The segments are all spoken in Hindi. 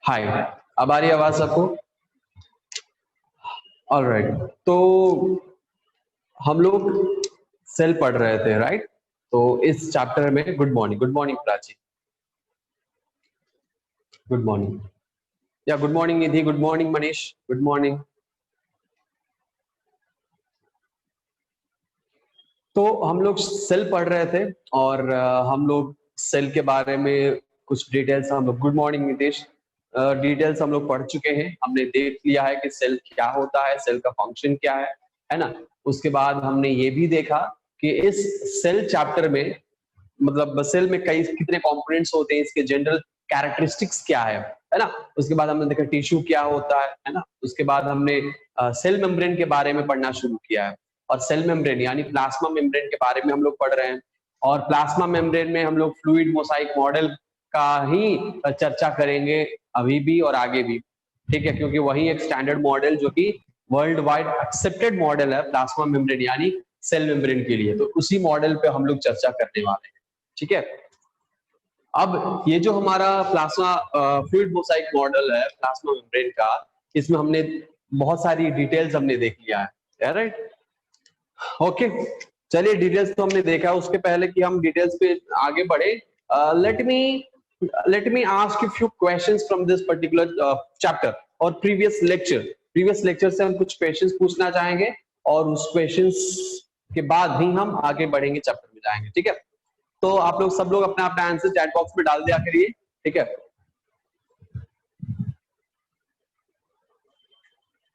हाय, अब आ रही आवाज सबको? ऑलराइट, तो हम लोग सेल पढ़ रहे थे, राइट? तो इस चैप्टर में good morning Prachi, good morning, या good morning Nidhi, good morning Manish, good morning. तो हम लोग सेल पढ़ रहे थे और हम लोग सेल के बारे में कुछ डिटेल्स हम लोग, गुड मॉर्निंग नितेश, डिटेल्स हम लोग पढ़ चुके हैं। हमने देख लिया है कि सेल क्या होता है, सेल का फंक्शन क्या है ना। उसके बाद हमने ये भी देखा कि इस सेल चैप्टर में मतलब सेल में कई कितने कंपोनेंट्स होते हैं, इसके जनरल कैरेक्टरिस्टिक्स क्या है ना। उसके बाद हमने देखा टिश्यू क्या होता है ना। उसके बाद हमने सेल मेम्ब्रेन के बारे में पढ़ना शुरू किया है और सेल मेम्ब्रेन यानी प्लाज्मा मेम्ब्रेन के बारे में हम लोग पढ़ रहे हैं। और प्लाज्मा मेम्ब्रेन में हम लोग फ्लूइड मोसाइक मॉडल का ही चर्चा करेंगे अभी भी और आगे भी, ठीक है, क्योंकि वही एक स्टैंडर्ड मॉडल जो कि वर्ल्ड वाइड एक्सेप्टेड मॉडल है प्लाज्मा मेम्ब्रेन यानी सेल मेम्ब्रेन के लिए। तो उसी मॉडल पे हम लोग चर्चा करने वाले हैं, ठीक है। अब ये जो हमारा प्लाज्मा फ्लूइड मोसाइक मॉडल है प्लाज्मा मेम्ब्रेन का, इसमें हमने बहुत सारी डिटेल्स हमने देख लिया है, राइट? ओके, चलिए डिटेल्स तो हमने देखा। उसके पहले कि हम डिटेल्स पे आगे बढ़े, let me ask you few questions from this particular chapter और प्रीवियस लेक्चर से हम कुछ क्वेश्चंस पूछना चाहेंगे और उस क्वेश्चंस के बाद ही हम आगे बढ़ेंगे, चैप्टर में जाएंगे, ठीक है। तो आप लोग सब लोग अपना अपना आंसर चैट बॉक्स में डाल दिया करिए, ठीक है।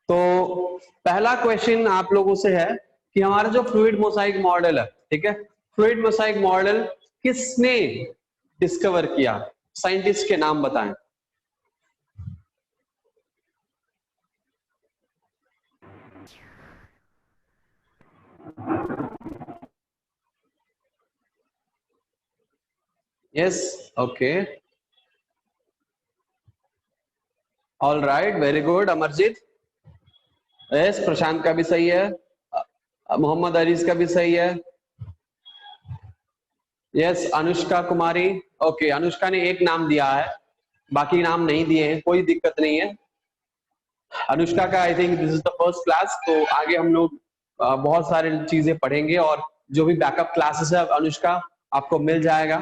तो पहला क्वेश्चन आप लोगों से है कि हमारा जो फ्लूइड मोसाइक मॉडल है, ठीक है, फ्लूइड मोसाइक मॉडल किसने डिस्कवर किया? साइंटिस्ट के नाम बताएं। Yes, okay, all right, very good. Amarjeet? Yes, Prashant का भी सही है। मोहम्मद अरीज का भी सही है। यस, अनुष्का कुमारी, ओके, अनुष्का ने एक नाम दिया है, बाकी नाम नहीं दिए हैं, कोई दिक्कत नहीं है। अनुष्का का I think this is the first class, तो आगे हम लोग बहुत सारी चीजें पढ़ेंगे और जो भी बैकअप क्लासेस है अनुष्का आपको मिल जाएगा,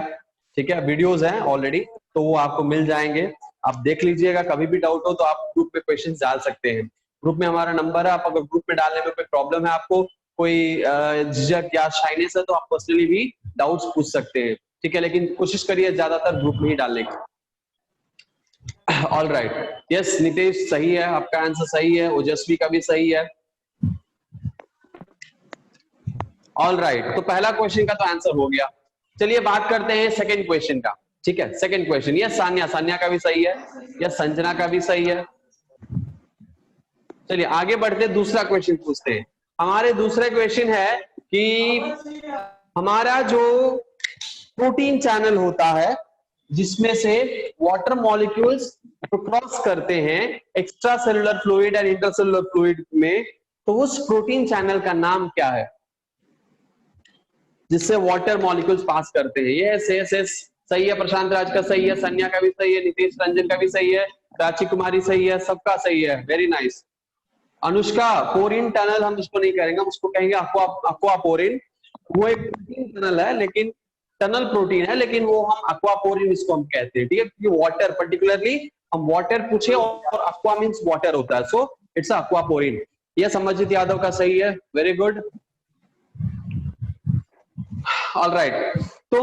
ठीक है। वीडियोस हैं ऑलरेडी, तो वो आपको मिल जाएंगे, आप देख लीजिएगा। कभी भी डाउट हो तो आप ग्रुप में क्वेश्चन डाल सकते हैं। ग्रुप में हमारा नंबर है, आप अगर ग्रुप में डालने में कोई प्रॉब्लम है, आपको कोई झिझक या शाइनेस है, तो आप पर्सनली भी डाउट्स पूछ सकते हैं, ठीक है। लेकिन कोशिश करिए ज्यादातर ग्रुप में ही डालने की। ऑल राइट, यस, नितेश सही है, आपका आंसर सही है। ओजस्वी का भी सही है। ऑल राइट, तो पहला क्वेश्चन का तो आंसर हो गया। चलिए बात करते हैं सेकंड क्वेश्चन का, ठीक है। सेकंड क्वेश्चन, यस सान्या का भी सही है, यस संजना का भी सही है। चलिए आगे बढ़ते दूसरा क्वेश्चन पूछते हैं। हमारे दूसरे क्वेश्चन है कि हमारा जो प्रोटीन चैनल होता है जिसमें से वाटर मॉलिक्यूल्स क्रॉस करते हैं extra cellular fluid and intercellular fluid में, तो उस प्रोटीन चैनल का नाम क्या है जिससे वाटर मॉलिक्यूल्स पास करते हैं? यस यस यस, सही है। प्रशांत राज का सही है, सन्या का भी सही है, नितेश रंजन का भी सही है, प्राची कुमारी सही है, सबका सही है, very nice. Anushka, porin tunnel हम उसको नहीं करेंगे, हम उसको कहेंगे अक्वापोरिन। वो एक प्रोटीन टनल है, लेकिन टनल प्रोटीन है, लेकिन वो हम अक्वापोरिन इसको हम कहते हैं, ठीक है। क्योंकि वाटर पर्टिकुलरली हम वाटर पूछे और अक्वा मीन्स वाटर होता है, सो इट्स अक्वापोरिन। ये समझित यादव का सही है, वेरी गुड। ऑल राइट, तो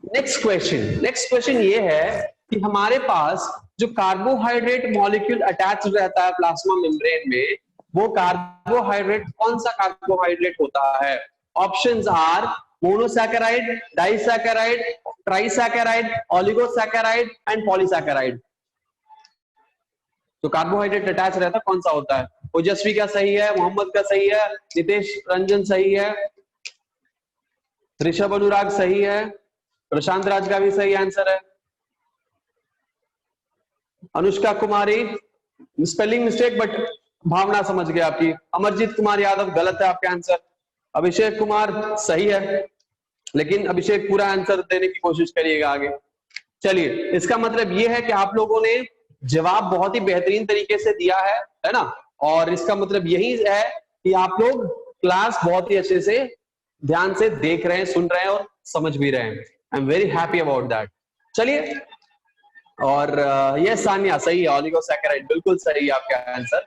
नेक्स्ट क्वेश्चन ये है कि हमारे पास जो कार्बोहाइड्रेट मॉलिक्यूल अटैच रहता है प्लाज्मा मेम्ब्रेन में, वो कार्बोहाइड्रेट कौन सा कार्बोहाइड्रेट होता है? Options are monosaccharide, disaccharide, trisaccharide, oligosaccharide and polysaccharide. तो कार्बोहाइड्रेट अटैच रहता कौन सा होता है? ओजस्वी का सही है, मोहम्मद का सही है, नितेश रंजन सही है, ऋषभ अनुराग सही है, प्रशांत राज का भी सही आंसर है। अनुष्का कुमारी स्पेलिंग मिस्टेक बट भावना समझ गया आपकी। अमरजीत कुमार यादव गलत है आपका आंसर। अभिषेक कुमार सही है, लेकिन अभिषेक पूरा आंसर देने की कोशिश करिएगा आगे। चलिए, इसका मतलब ये है कि आप लोगों ने जवाब बहुत ही बेहतरीन तरीके से दिया है ना। और इसका मतलब यही है कि आप लोग क्लास बहुत ही अच्छे से ध्यान से देख रहे हैं, सुन रहे हैं और समझ भी रहे हैं। I am very happy about that. चलिए, और ये सानिया सही है, ऑलिगोसैकेराइड बिल्कुल सही है आपका आंसर।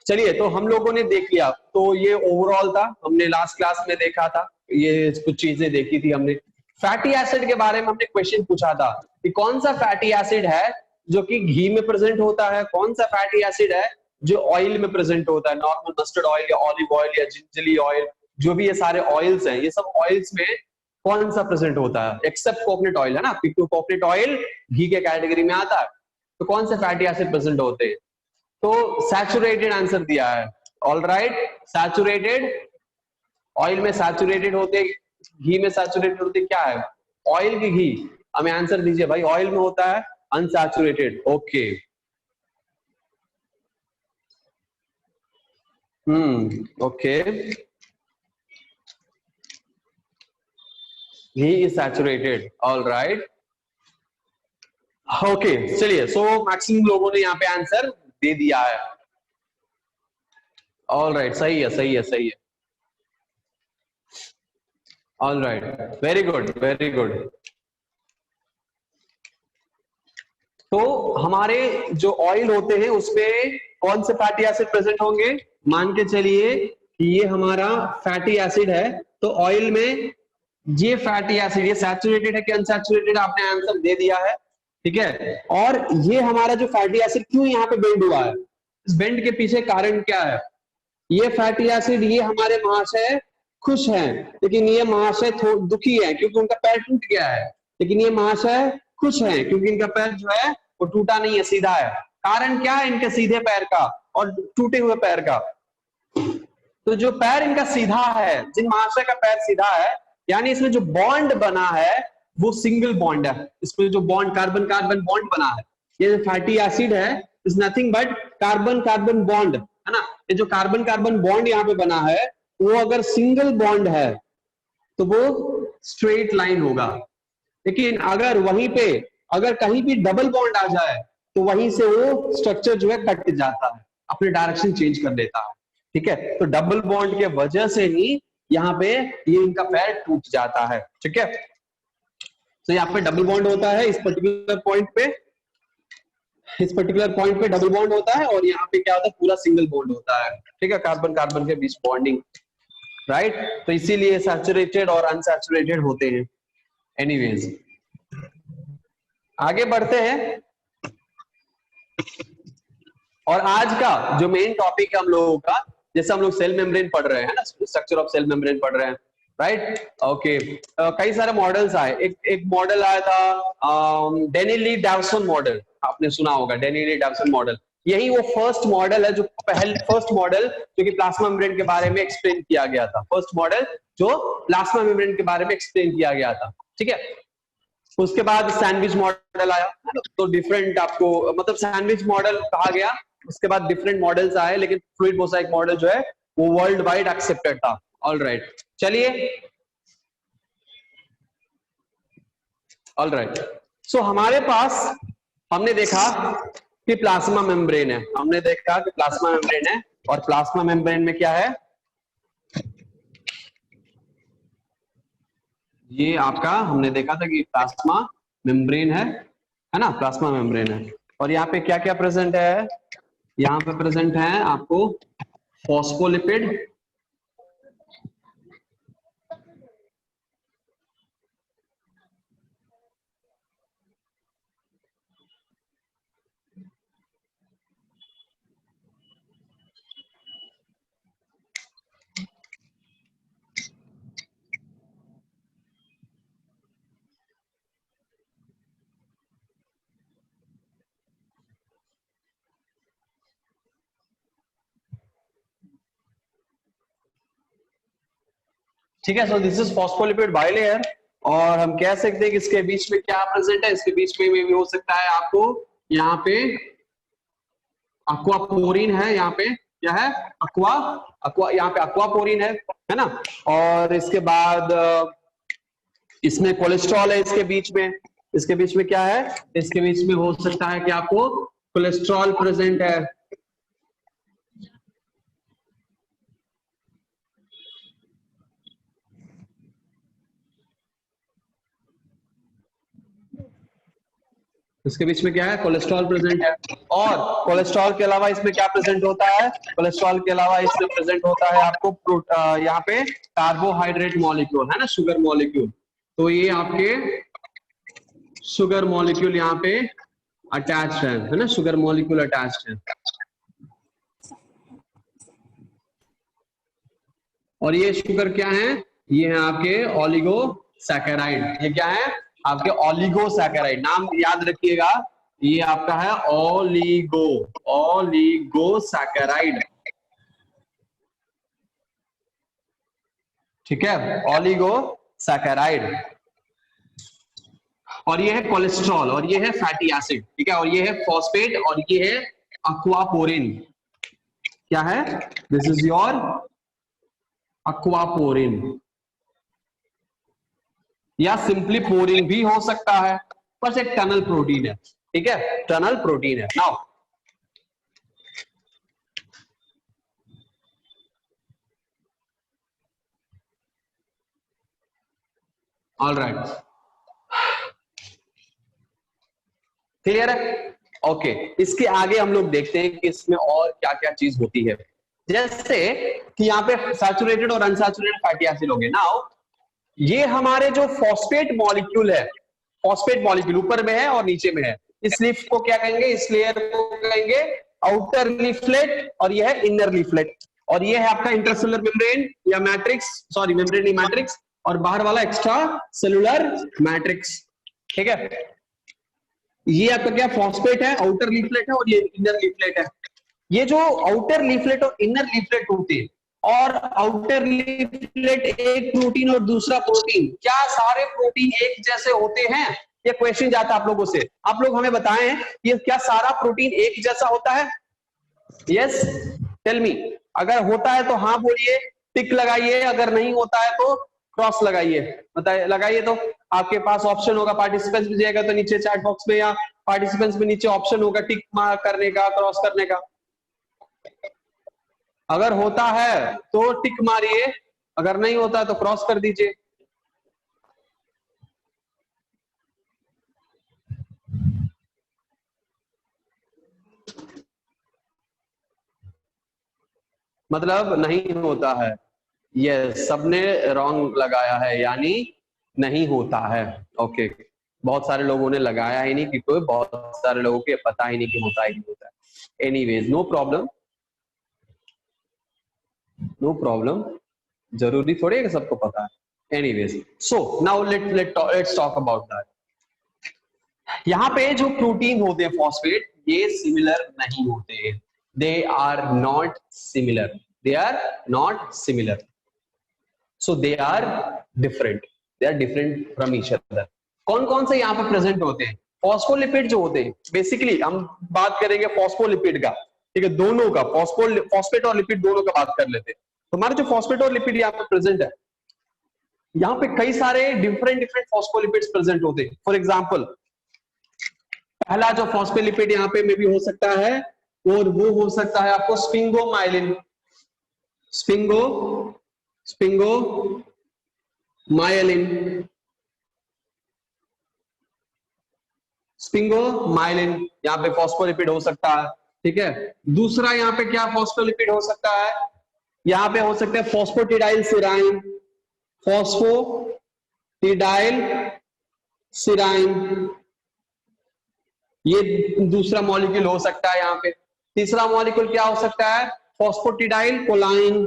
चलिए, तो हम लोगों ने देख लिया, तो ये ओवरऑल था, हमने लास्ट क्लास में देखा था, ये कुछ चीजें देखी थी हमने। फैटी एसिड के बारे में हमने क्वेश्चन पूछा था कि कौन सा फैटी एसिड है जो कि घी में प्रेजेंट होता है, कौन सा फैटी एसिड है जो ऑयल में प्रेजेंट होता है, नॉर्मल मस्टर्ड ऑयल या ऑलिव ऑयल या जिंजली ऑयल, जो भी ये सारे ऑयल्स हैं, ये सब ऑयल्स में कौन सा प्रेजेंट होता है, एक्सेप्ट कोकोनट ऑयल है ना, क्योंकि कोकोनट ऑयल घी के कैटेगरी में आता है। तो कौन से फैटी एसिड प्रेजेंट होते हैं? तो सैचुरेटेड आंसर दिया है। ऑल राइट, सैचुरेटेड, ऑयल में सैचुरेटेड होते, घी में सैचुरेटेड होते, क्या है? ऑयल की घी। हमें आंसर दीजिए भाई, ऑयल में होता है unsaturated. Okay, okay, ghee is saturated. All right, okay. चलिए, सो मैक्सिमम लोगों ने यहाँ पे आंसर दे दिया है। ऑल राइट, सही है, सही है, सही है। All right, very good, very good. तो हमारे जो ऑयल होते हैं उसमें कौन से फैटी एसिड प्रेजेंट होंगे? मान के चलिए कि ये हमारा फैटी एसिड है, तो ऑयल में ये फैटी एसिड, ये सैचुरेटेड है कि अनसैचुरेटेड, आपने आंसर दे दिया है, ठीक है। और ये हमारा जो फैटी एसिड क्यों यहाँ पे बेंड हुआ है, इस बेंड के पीछे कारण क्या है? ये फैटी एसिड, ये हमारे महाशय खुश हैं, लेकिन ये महाशय दुखी है क्योंकि उनका पैर टूट गया है। लेकिन ये महाशय खुश हैं क्योंकि इनका पैर जो है वो टूटा नहीं है, सीधा है। कारण क्या है इनके सीधे पैर का और टूटे हुए पैर का? तो जो पैर इनका सीधा है, जिन महाशय का पैर सीधा है, यानी इसमें जो बॉन्ड बना है वो सिंगल बॉन्ड है। इसमें जो बॉन्ड, कार्बन कार्बन बॉन्ड बना है, ये जो फैटी एसिड है is nothing but carbon carbon bond, है ना। ये जो कार्बन कार्बन बॉन्ड यहाँ पे बना है, वो अगर सिंगल बॉन्ड है तो वो स्ट्रेट लाइन होगा। लेकिन अगर वहीं पे अगर कहीं भी डबल बॉन्ड आ जाए तो वहीं से वो स्ट्रक्चर जो है कट जाता है, अपने डायरेक्शन चेंज कर लेता है, ठीक है। तो डबल बॉन्ड के वजह से ही यहाँ पे ये इनका पैर टूट जाता है, ठीक है। तो यहाँ पे डबल बॉन्ड होता है इस पर्टिकुलर पॉइंट पे, इस पर्टिकुलर पॉइंट पे डबल बॉन्ड होता है, और यहाँ पे क्या होता है, पूरा सिंगल बॉन्ड होता है, ठीक है, कार्बन कार्बन के बीच बॉन्डिंग, राइट। तो इसीलिए सैचुरेटेड और अनसैचुरेटेड होते हैं। एनीवेज, आगे बढ़ते हैं, और आज का जो मेन टॉपिक है हम लोगों का, जैसे हम लोग सेल मेम्ब्रेन पढ़ रहे हैं ना, स्ट्रक्चर ऑफ सेल मेम्ब्रेन पढ़ रहे हैं, राइट। ओके, कई सारे मॉडल्स आए। एक मॉडल आया था डेनिली डैवसन मॉडल, आपने सुना होगा डेनिली डैवसन मॉडल। यही वो फर्स्ट मॉडल है जो फर्स्ट मॉडल जो कि प्लाज्मा मेम्ब्रेन के बारे में एक्सप्लेन किया गया था, फर्स्ट मॉडल जो प्लाज्मा मेम्ब्रेन के बारे में एक्सप्लेन किया गया था, ठीक है। उसके बाद सैंडविच मॉडल आया, तो डिफरेंट आपको मतलब सैंडविच मॉडल कहा गया। उसके बाद डिफरेंट मॉडल्स आए, लेकिन फ्लूइड मोजाइक मॉडल जो है वो वर्ल्ड वाइड एक्सेप्टेड था। ऑल राइट, चलिए, ऑल राइट। सो हमारे पास हमने देखा कि प्लाज्मा मेम्ब्रेन है, हमने देखा कि प्लाज्मा मेम्ब्रेन है, और प्लाज्मा मेम्ब्रेन में क्या है, ये आपका हमने देखा था कि प्लाज्मा मेम्ब्रेन है ना, प्लाज्मा मेम्ब्रेन है। और यहाँ पे क्या क्या प्रेजेंट है? यहाँ पे प्रेजेंट है आपको फॉस्फोलिपिड, ठीक है। So this is phospholipid bilayer, और हम कह सकते हैं कि इसके बीच में क्या प्रेजेंट है, इसके बीच में भी हो सकता है आपको यहाँ पे अक्वापोरिन है, यहाँ पे क्या है, अक्वा यहाँ पे अक्वापोरिन है ना। और इसके बाद इसमें कोलेस्ट्रॉल है इसके बीच में, इसके बीच में क्या है, इसके बीच में हो सकता है कि आपको कोलेस्ट्रॉल प्रेजेंट है, इसके बीच में क्या है, कोलेस्ट्रॉल प्रेजेंट है। और कोलेस्ट्रॉल के अलावा इसमें क्या प्रेजेंट होता है, कोलेस्ट्रॉल के अलावा इसमें प्रेजेंट होता है आपको यहाँ पे कार्बोहाइड्रेट मॉलिक्यूल है ना, शुगर मॉलिक्यूल। तो ये आपके शुगर मॉलिक्यूल यहाँ पे अटैच्ड है ना, शुगर मॉलिक्यूल अटैच्ड है। और ये शुगर क्या है, ये है आपके ओलिगोसैकेराइड। ये क्या है, आपके ओलिगोसैकेराइड, नाम याद रखिएगा, ये आपका है ओलिगोसैकेराइड। ठीक है, ओलिगोसैकेराइड। और ये है कोलेस्ट्रॉल, और ये है फैटी एसिड। ठीक है, और ये है फॉस्फेट, और ये है अक्वापोरिन। क्या है, दिस इज योर अक्वापोरिन, या सिंपली पोरिन भी हो सकता है, बस एक टनल प्रोटीन है। ठीक है, टनल प्रोटीन है। नाउ ऑल राइट, क्लियर है? ओके, इसके आगे हम लोग देखते हैं कि इसमें और क्या क्या चीज होती है। जैसे कि यहाँ पे सैचुरेटेड और अनसैचुरेटेड फैटी एसिड हो गए। नाउ ये हमारे जो फॉस्फेट मॉलिक्यूल है, फॉस्फेट मॉलिक्यूल ऊपर में है और नीचे में है। इस लीफ को क्या कहेंगे, इस लेयर को कहेंगे आउटर लीफलेट, और यह है इनर लीफलेट। और ये है आपका इंटरसेलुलर मेम्ब्रेन या मैट्रिक्स, सॉरी मेम्ब्रेन नहीं मैट्रिक्स, और बाहर वाला एक्स्ट्रा सेलुलर मैट्रिक्स। ठीक है, ये आपका क्या फॉस्फेट है, आउटर लीफलेट है, और ये इनर लीफलेट है। ये जो आउटर लीफलेट और इनर लीफलेट होते हैं, और आउटर लीफलेट एक प्रोटीन और दूसरा प्रोटीन, क्या सारे प्रोटीन एक जैसे होते हैं? ये क्वेश्चन जाता है आप लोगों से। आप लोग हमें बताएं कि क्या सारा प्रोटीन एक जैसा होता है? Yes, tell me. अगर होता है तो हाँ बोलिए, टिक लगाइए, अगर नहीं होता है तो क्रॉस लगाइए। बताइए, लगाइए। तो आपके पास ऑप्शन होगा, पार्टिसिपेंट्स भी जाएगा तो नीचे चैट बॉक्स में, या पार्टिसिपेंट्स में नीचे ऑप्शन होगा टिक मार्क करने का, क्रॉस करने का। अगर होता है तो टिक मारिए, अगर नहीं होता है तो क्रॉस कर दीजिए। मतलब नहीं होता है, ये सबने रॉन्ग लगाया है, यानी नहीं होता है। ओके, बहुत सारे लोगों ने लगाया ही नहीं, क्योंकि बहुत सारे लोगों को पता ही नहीं कि होता है कि नहीं होता है। Anyways, no problem, no problem, जरूरी थोड़ी है कि सबको पता है। Anyways, so now let's talk about that. यहाँ पे जो प्रोटीन होते हैं फॉस्फेट, ये सिमिलर नहीं होते, they are not similar, they are not similar, so they are different from each other. कौन कौन से यहाँ पे प्रेजेंट होते हैं? फॉस्फोलिपिड जो होते हैं, बेसिकली हम बात करेंगे फॉस्फोलिपिड का। ठीक है, दोनों का, फॉस्फेट और लिपिड दोनों का बात कर लेते हैं। तो हमारे जो फॉस्फेट और लिपिड यहाँ पे प्रेजेंट है, यहाँ पे कई सारे डिफरेंट फॉस्फोलिपिड्स प्रेजेंट होते हैं। फॉर एग्जाम्पल, पहला जो फॉस्फोलिपिड यहाँ पे में भी हो सकता है, और वो हो सकता है आपको स्पिंगोमाइलिन, स्पिंगोमाइलिन यहाँ पे फॉस्फोलिपिड हो सकता है। ठीक है, दूसरा यहाँ पे क्या फॉस्फोलिपिड हो सकता है, यहाँ पे हो सकता है फॉस्फोटिडाइल सिराइन, फॉस्फोटिडाइल सिराइन, ये दूसरा मॉलिक्यूल हो सकता है यहाँ पे। तीसरा मॉलिक्यूल क्या हो सकता है, फॉस्फोटिडाइल कोलाइन,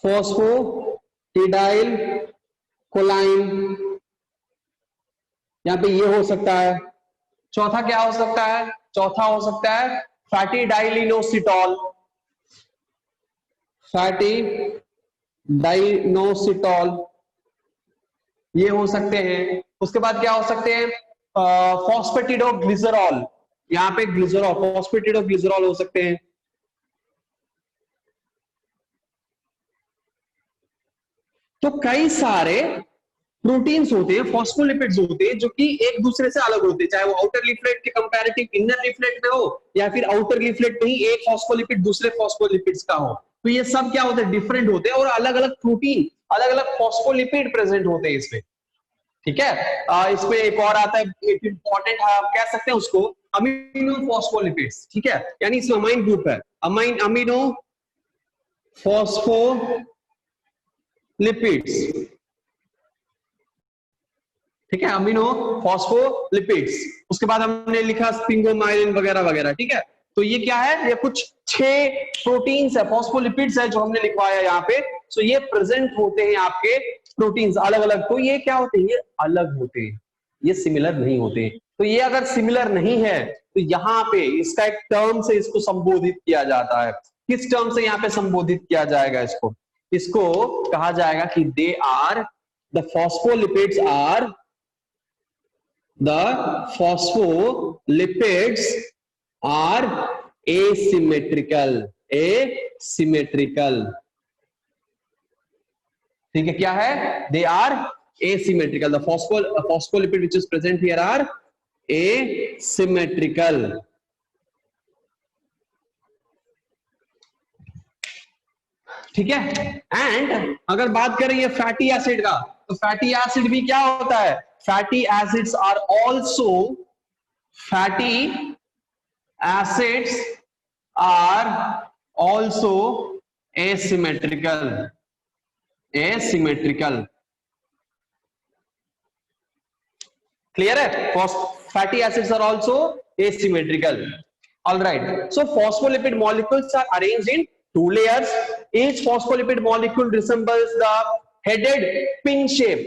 फॉस्फोटिडाइल कोलाइन, यहाँ पे ये हो सकता है। चौथा क्या हो सकता है, चौथा हो सकता है फैटी डाइलिनोसिटॉल, फैटी डाइनोसिटॉल, ये हो सकते हैं। उसके बाद क्या हो सकते हैं, फॉस्फेटिडोग्लिसरॉल, यहाँ पे ग्लिसरॉल, फॉस्फेटिडोग्लिसरॉल हो सकते हैं। तो कई सारे प्रोटीन्स होते हैं, फॉस्फोलिपिड्स होते हैं जो कि एक दूसरे से अलग होते हैं, चाहे वो आउटर लीफलेट के कंपैरेटिव इनर लीफलेट में हो या फिर आउटर लीफलेट में ही एक फॉस्फोलिपिड दूसरे फॉस्फोलिपिड्स का हो। तो ये सब क्या होते हैं, डिफरेंट होते हैं और अलग अलग प्रोटीन, अलग अलग फॉस्फोलिपिड प्रेजेंट होते हैं इसमें। ठीक है, इसमें एक और आता है एक इंपॉर्टेंट, आप कह सकते हैं उसको अमीनो फॉस्फोलिपिड्स। ठीक है, यानी इसमें अमाइन ग्रुप है, अमीनो फॉस्फोलिपिड्स। ठीक है, अमीनो फॉस्फोलिपिड्स। उसके बाद हमने लिखा स्पिंगोमाइलिन वगैरह वगैरह। ठीक है, तो ये क्या है, ये कुछ 6 प्रोटीन्स है, फॉस्फोलिपिड्स है जो हमने लिखवाया यहाँ पे। सो ये प्रेजेंट होते हैं आपके प्रोटीन्स अलग अलग। तो ये क्या होते हैं, ये अलग होते हैं, ये सिमिलर नहीं होते। तो ये अगर सिमिलर नहीं है तो यहाँ पे इसका एक टर्म से इसको संबोधित किया जाता है। किस टर्म से यहाँ पे संबोधित किया जाएगा इसको? इसको कहा जाएगा कि they are the phospholipids are the phospholipids are asymmetrical। ठीक है, क्या है, they are asymmetrical। the phospholipid which is present here are asymmetrical। ठीक है, एंड अगर बात करें ये फैटी एसिड का, तो फैटी एसिड भी क्या होता है, fatty acids are also asymmetrical। Clear है, fatty acids are also asymmetrical। all right, so phospholipid molecules are arranged in 2 layers। each phospholipid molecule resembles the headed pin shape।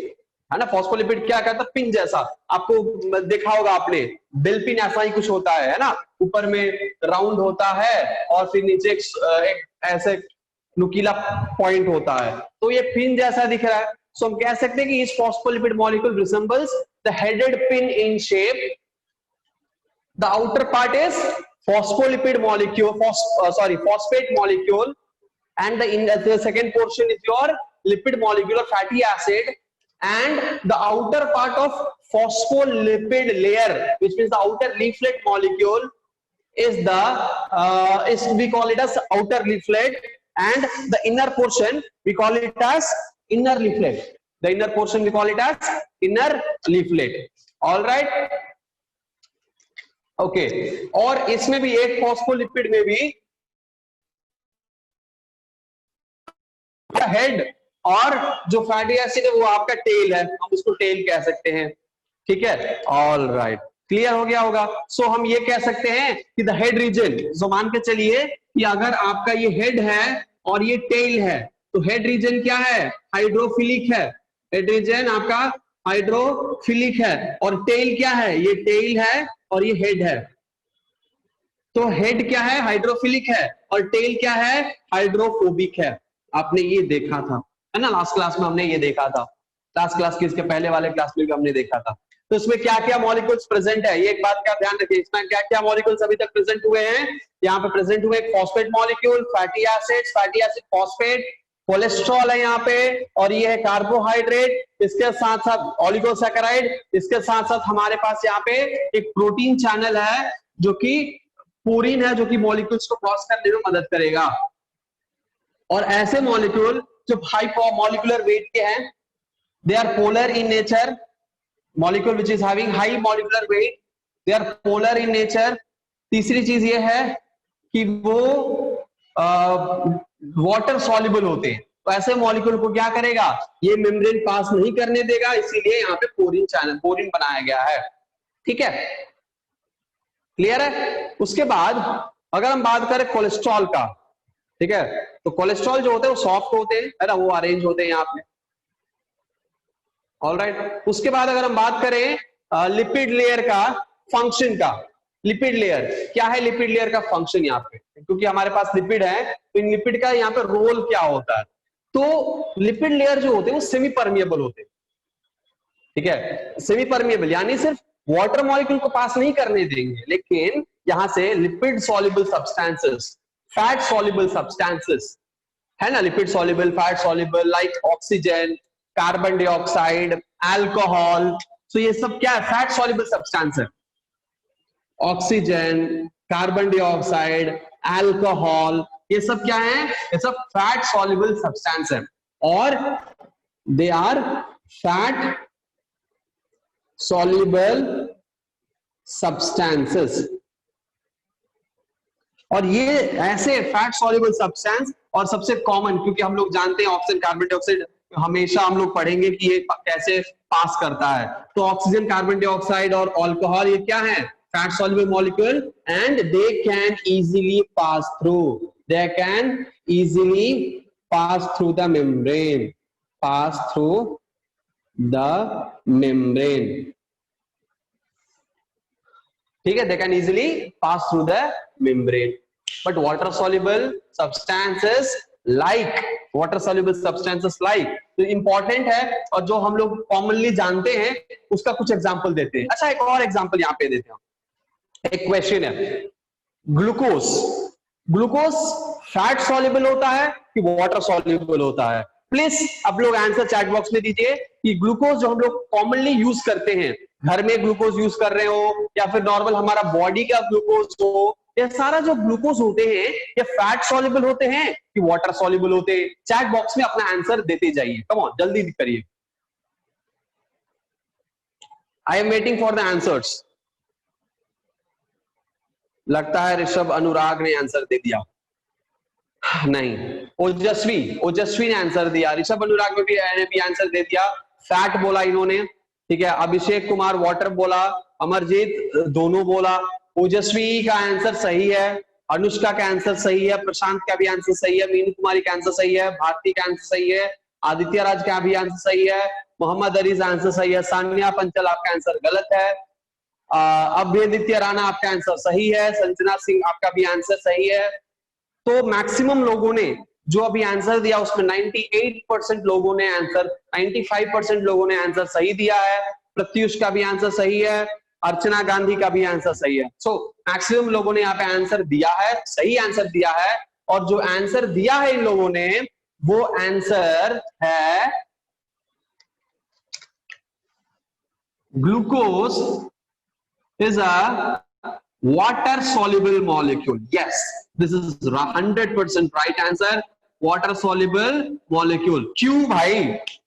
है ना, फॉस्फोलिपिड क्या कहता है, पिन जैसा। आपको देखा होगा आपने, बेल पिन ऐसा ही कुछ होता है ना, ऊपर में राउंड होता है और फिर नीचे एक ऐसे नुकीला पॉइंट होता है, तो ये पिन जैसा दिख रहा है। सो हम कह सकते हैं कि इस phospholipid molecule resembles the headed pin in shape. The outer part is phospholipid molecule, phosphate molecule, and the second portion is your lipid molecule or fatty acid, and the outer part of phospholipid layer, which means the outer leaflet molecule, is we call it as outer leaflet, and the inner portion we call it as inner leaflet। the inner portion we call it as inner leaflet। all right, okay और इसमें भी एक फॉस्फोलिपिड में भी हेड और जो फैटी एसिड है वो आपका टेल है, हम उसको टेल कह सकते हैं। ठीक है, ऑल राइट, क्लियर हो गया होगा। सो हम ये कह सकते हैं कि द हेड रीजन, जो मान के चलिए कि अगर आपका ये हेड है और ये टेल है, तो हेड रीजन क्या है, हाइड्रोफिलिक है। हेड रीजन आपका हाइड्रोफिलिक है और टेल क्या है, ये टेल है और ये हेड है। तो हेड क्या है, हाइड्रोफिलिक है, और टेल क्या है, हाइड्रोफोबिक है। आपने ये देखा था, है ना, लास्ट क्लास में हमने ये देखा था, लास्ट क्लास के इसके पहले वाले क्लास में भी हमने देखा था। तो इसमें क्या क्या मॉलिक्यूल्स प्रेजेंट है, ये एक बात का ध्यान रखिए, इसमें क्या क्या मॉलिक्यूल्स अभी तक प्रेजेंट हुए हैं। यहाँ पे प्रेजेंट हुए phosphate molecule, fatty acid phosphate, cholesterol है यहाँ पे, और ये है कार्बोहाइड्रेट, इसके साथ साथ ओलिगोसैकेराइड, इसके साथ साथ हमारे पास यहाँ पे एक प्रोटीन चैनल है जो कि पूरीन है, जो कि मॉलिक्यूल्स को क्रॉस करने में मदद करेगा। और ऐसे मॉलिक्यूल जो हाई मॉलिक्यूलर वेट के हैं, they are polar in nature. Molecule which is having high molecular weight, they are polar in nature. तीसरी चीज ये है कि वो वाटर सॉल्युबल होते हैं, तो ऐसे मॉलिक्यूल को क्या करेगा, ये मेम्ब्रेन पास नहीं करने देगा, इसीलिए यहाँ पे पोरीन चैनल, पोरीन बनाया गया है। ठीक है, क्लियर है। उसके बाद अगर हम बात करें कोलेस्ट्रॉल का, ठीक है, तो कोलेस्ट्रॉल जो होते हैं वो सॉफ्ट होते हैं, है ना, वो अरेंज होते हैं यहाँ पे। ऑलराइट, उसके बाद अगर हम बात करें लिपिड लेयर का फंक्शन का, लिपिड लेयर क्या है, लिपिड लेयर का फंक्शन यहाँ पे, क्योंकि हमारे पास लिपिड है तो इन लिपिड का यहाँ पे रोल क्या होता है। तो लिपिड लेयर जो होते हैं वो सेमी परमिएबल होते हैं। ठीक है, सेमी परमिएबल यानी सिर्फ वाटर मॉलिक्यूल को पास नहीं करने देंगे, लेकिन यहां से lipid soluble substances, fat soluble substances, है ना, lipid soluble, fat soluble, like oxygen, carbon dioxide, alcohol. तो ये सब क्या है? फैट सॉल्युबल सब्सटेंस है। ऑक्सीजन, कार्बन डाइऑक्साइड, अल्कोहल, ये सब क्या है? ये सब फैट सॉल्युबल सब्सटेंस है और they are fat soluble substances. और ये ऐसे फैट सॉल्युबल सब्सटेंस, और सबसे कॉमन, क्योंकि हम लोग जानते हैं ऑक्सीजन कार्बन डाइऑक्साइड हमेशा हम लोग पढ़ेंगे कि ये कैसे पास करता है। तो ऑक्सीजन कार्बन डाइऑक्साइड और अल्कोहल, ये क्या है? Fat soluble molecule and they can easily pass through, they can easily pass through the membrane, pass through the membrane. ठीक है, they can easily pass through the membrane. But water soluble substances like, water soluble substances like, तो इंपॉर्टेंट है और जो हम लोग कॉमनली जानते हैं उसका कुछ एग्जांपल देते हैं। अच्छा, एक और एग्जांपल यहां पे देते हैं। एक क्वेश्चन है, ग्लूकोज, ग्लूकोज फैट सॉल्युबल होता है कि वाटर सॉल्युबल होता है? प्लीज आप लोग आंसर चैट बॉक्स में दीजिए कि ग्लूकोज जो हम लोग कॉमनली यूज करते हैं, घर में ग्लूकोज यूज कर रहे हो या फिर नॉर्मल हमारा बॉडी का ग्लूकोज हो, ये सारा जो ग्लूकोज होते हैं ये फैट सॉल्युबल होते हैं कि वाटर सॉल्युबल होते हैं? चैट बॉक्स में अपना आंसर देते जाइए, कम ऑन जल्दी करिए। I am waiting for the answers. लगता है ऋषभ अनुराग ने आंसर दे दिया। नहीं, ओजस्वी, ओजस्वी ने आंसर दिया। ऋषभ अनुराग ने भी आंसर दे दिया, फैट बोला इन्होंने। ठीक है, अभिषेक कुमार वाटर बोला, अमरजीत दोनों बोला। ओजस्वी का आंसर सही है, अनुष्का का आंसर सही है, प्रशांत का भी आंसर सही है, मीनू कुमारी का आंसर सही है, भारती का आंसर सही है, आदित्य राज का भी आंसर सही है, मोहम्मद अरीज आंसर सही है, सान्या पंचल आपका आंसर गलत है, अभ्यदित्य राणा आपका आंसर सही है, संजना सिंह आपका भी आंसर सही है। तो मैक्सिमम लोगों ने जो अभी आंसर दिया उसमें 98% लोगों ने आंसर, 95% लोगों ने आंसर सही दिया है। प्रत्युष का भी आंसर सही है, अर्चना गांधी का भी आंसर सही है। सो मैक्सिमम लोगों ने यहाँ पे आंसर दिया है, सही आंसर दिया है। और जो आंसर दिया है इन लोगों ने, वो आंसर है glucose is a water soluble molecule. Yes, this is 100% right answer, water soluble molecule. क्यों भाई?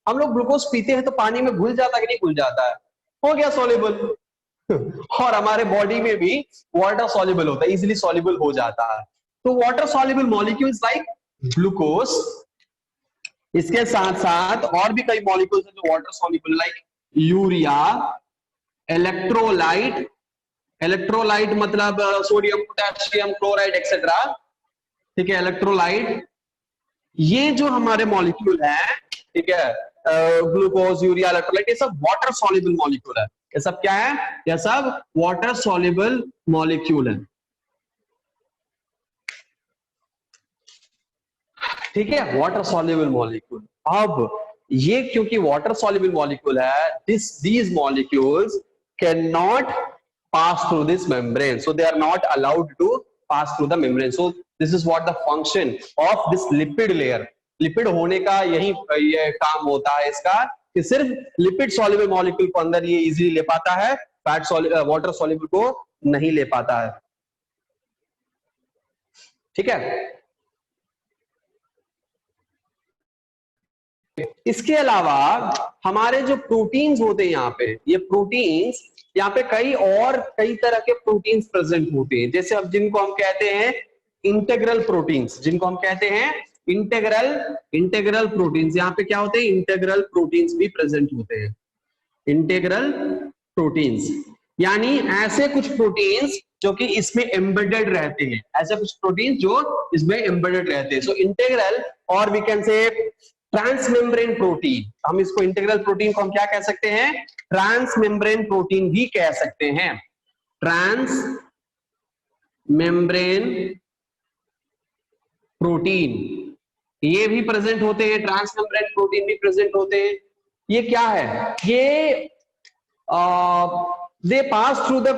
हम लोग ग्लूकोज पीते हैं तो पानी में घुल जाता है कि नहीं घुल जाता है? हो गया सॉल्युबल। और हमारे बॉडी में भी वाटर सॉल्युबल होता है, इजीली सॉल्युबल हो जाता है। तो water soluble molecules like glucose, इसके साथ साथ और भी कई मॉलिक्यूल्स हैं जो water soluble, like urea, electrolyte, electrolyte मतलब सोडियम, पोटेशियम, क्लोराइड एक्सेट्रा। ठीक है, इलेक्ट्रोलाइट, ये जो हमारे मॉलिक्यूल है, ठीक है, ग्लूकोज, यूरिया, इलेक्ट्रोलाइट, ये सब वाटर सॉल्युबल मॉलिक्यूल है। ये सब क्या है? ये सब वाटर सॉल्युबल मॉलिक्यूल है। ठीक है, वाटर सॉल्युबल मॉलिक्यूल। अब ये क्योंकि वाटर सॉल्युबल मॉलिक्यूल है, these molecules cannot pass through this membrane, so they are not allowed to pass through the membrane. So this is what the function of this lipid layer, lipid होने का यही ये काम होता है इसका, कि सिर्फ लिपिड सॉल्युबल मॉलिक्यूल को अंदर ये इजीली ले पाता है, फैट वाटर सॉल्युबल को नहीं ले पाता है। ठीक है, इसके अलावा हमारे जो प्रोटीन्स होते हैं यहाँ पे, ये प्रोटीन्स, यहाँ पे कई तरह के प्रोटीन्स प्रेजेंट होते हैं, जैसे अब जिनको हम कहते हैं इंटेग्रल प्रोटीन्स, जिनको हम कहते हैं इंटेग्रल प्रोटीन्स। यहाँ पे क्या होते हैं? इंटेग्रल प्रोटीन्स भी प्रेजेंट होते हैं। इंटेग्रल प्रोटीन्स यानी ऐसे कुछ प्रोटीन्स जो कि इसमें एम्बेडेड रहते हैं, ऐसे कुछ प्रोटीन्स जो इसमें एम्बेडेड रहते हैं। सो इंटेग्रल, और we can say transmembrane protein, हम इसको इंटेग्रल प्रोटीन को हम क्या कह सकते हैं? ट्रांसमेम्ब्रेन प्रोटीन भी कह सकते हैं। ट्रांस मेम्ब्रेन प्रोटीन ये भी प्रेजेंट होते हैं, ट्रांसमेम्ब्रेन प्रोटीन भी प्रेजेंट होते हैं। ये क्या है? ये they pass through the